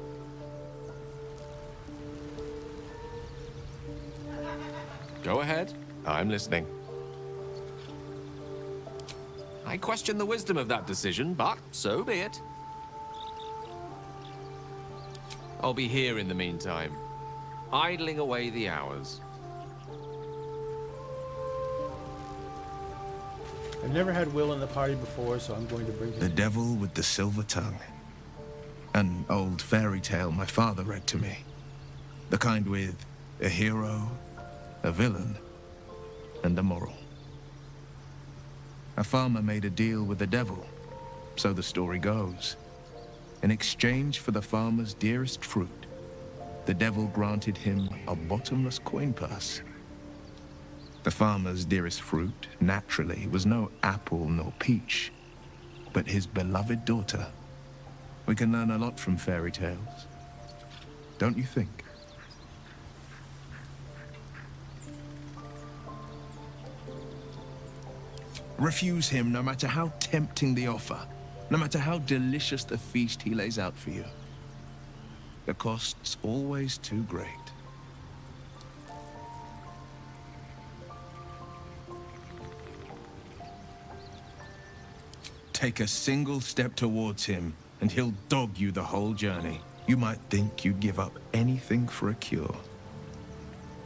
Go ahead. I'm listening. I question the wisdom of that decision, but so be it. I'll be here in the meantime, idling away the hours. I've never had Will in the party before, so I'm going to bring him. The Devil with the Silver Tongue. An old fairy tale my father read to me. The kind with a hero, a villain, and a moral. A farmer made a deal with the devil, so the story goes. In exchange for the farmer's dearest fruit, the devil granted him a bottomless coin purse. The farmer's dearest fruit, naturally, was no apple nor peach, but his beloved daughter. We can learn a lot from fairy tales, don't you think? Refuse him no matter how tempting the offer, no matter how delicious the feast he lays out for you. The cost's always too great. Take a single step towards him, and he'll dog you the whole journey. You might think you'd give up anything for a cure.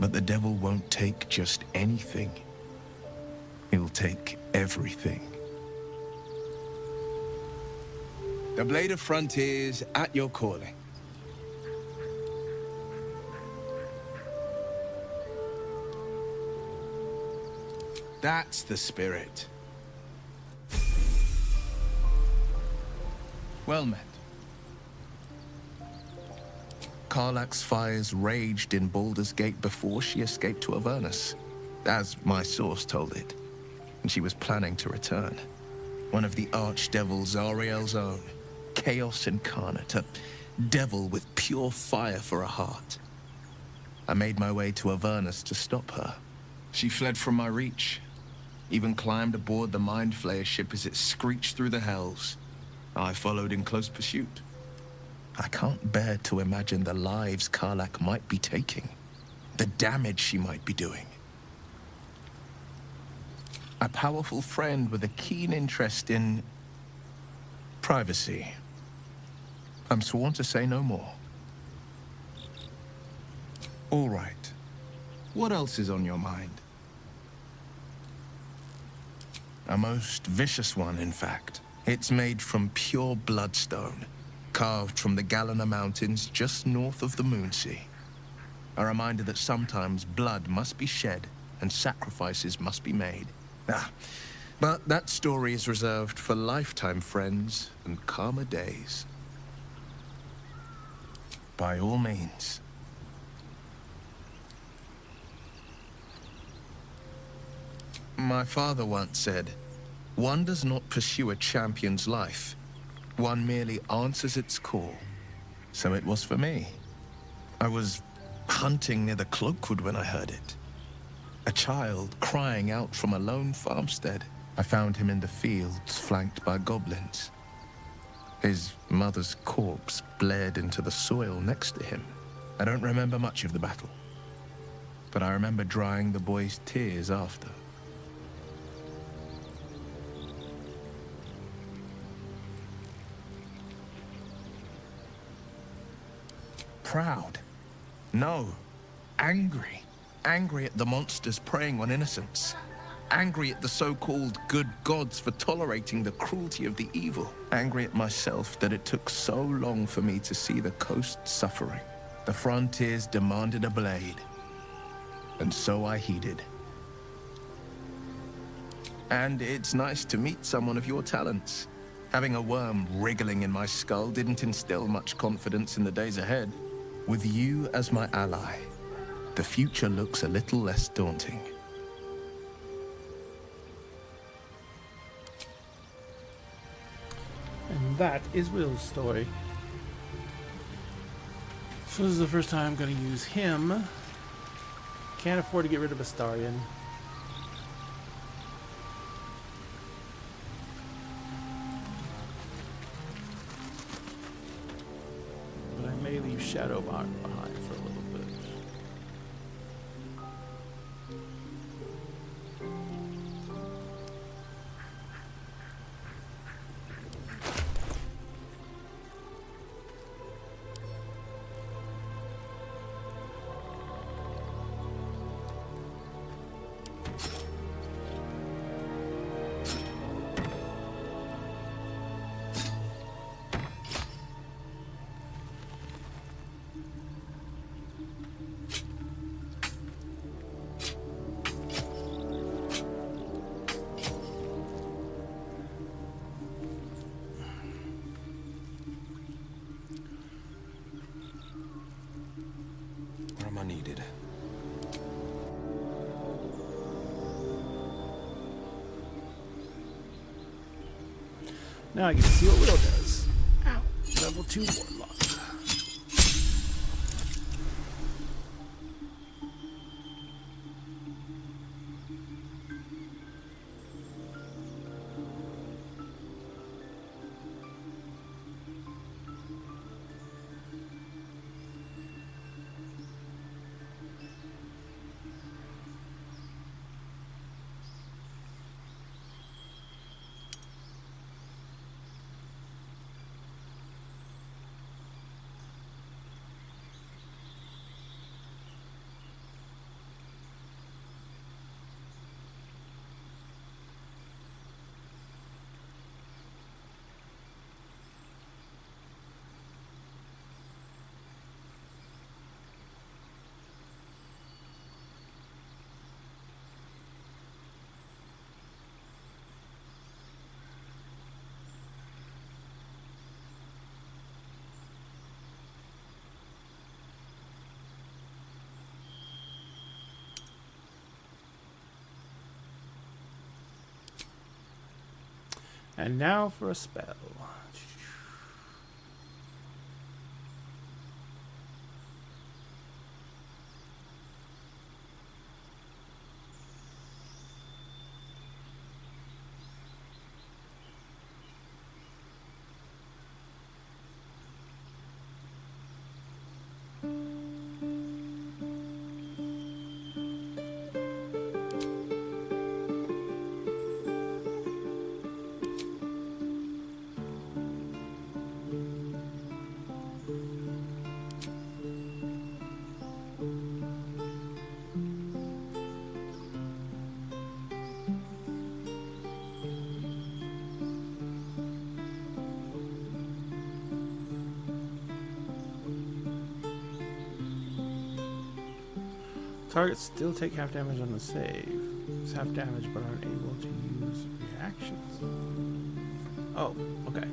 But the devil won't take just anything. He'll take everything. The Blade of Frontiers at your calling. That's the spirit. Well met. Karlach's fires raged in Baldur's Gate before she escaped to Avernus, as my source told it, and she was planning to return. One of the archdevils Zariel's own, chaos incarnate, a devil with pure fire for a heart. I made my way to Avernus to stop her. She fled from my reach, even climbed aboard the Mind Flayer ship as it screeched through the hells. I followed in close pursuit. I can't bear to imagine the lives Karlach might be taking, the damage she might be doing. A powerful friend with a keen interest in privacy. I'm sworn to say no more. All right. What else is on your mind? A most vicious one, in fact. It's made from pure bloodstone, carved from the Galena Mountains just north of the Moonsea. A reminder that sometimes blood must be shed and sacrifices must be made. But that story is reserved for lifetime friends and calmer days. By all means. My father once said, "One does not pursue a champion's life. One merely answers its call." So it was for me. I was hunting near the Cloakwood when I heard it. A child crying out from a lone farmstead. I found him in the fields, flanked by goblins. His mother's corpse bled into the soil next to him. I don't remember much of the battle, but I remember drying the boy's tears after. Proud? No. Angry. Angry at the monsters preying on innocents. Angry at the so-called good gods for tolerating the cruelty of the evil. Angry at myself that it took so long for me to see the coast suffering. The frontiers demanded a blade, and so I heeded. And it's nice to meet someone of your talents. Having a worm wriggling in my skull didn't instill much confidence in the days ahead. With you as my ally, the future looks a little less daunting. And that is Will's story. So this is the first time I'm going to use him. Can't afford to get rid of Astarion. But I may leave Shadow behind for a little bit. Where am I needed? Now I can see what Will does. Ow. Level 2 Warlock. And now for a spell. Targets still take half damage on the save. It's half damage but aren't able to use reactions. Oh, okay.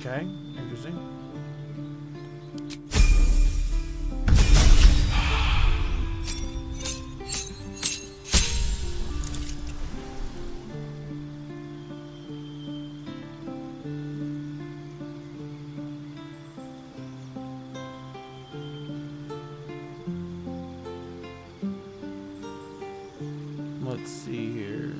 Okay, interesting. Let's see here.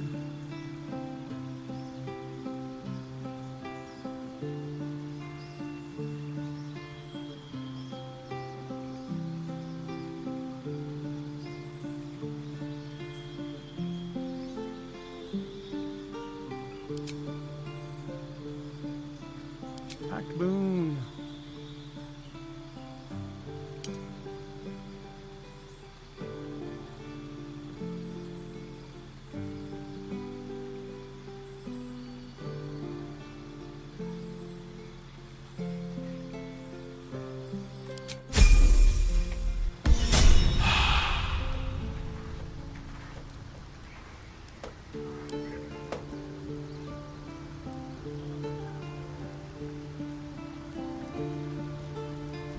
Boom.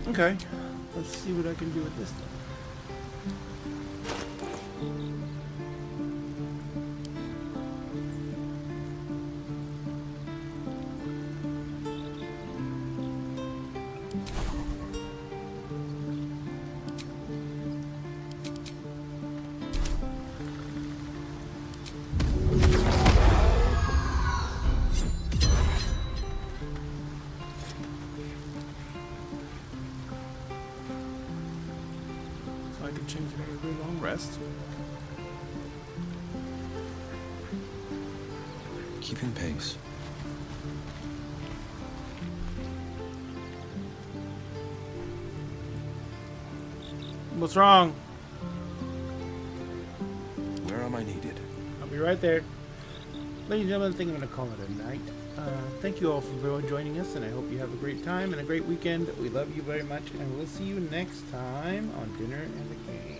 Okay, let's see what I can do with this thing. I can change it every long rest. Keeping pace. What's wrong? Where am I needed? I'll be right there. Ladies and gentlemen, I think I'm going to call it a night. Thank you all for joining us, and I hope you have a great time and a great weekend. We love you very much, and we'll see you next time on Dinner and the Game.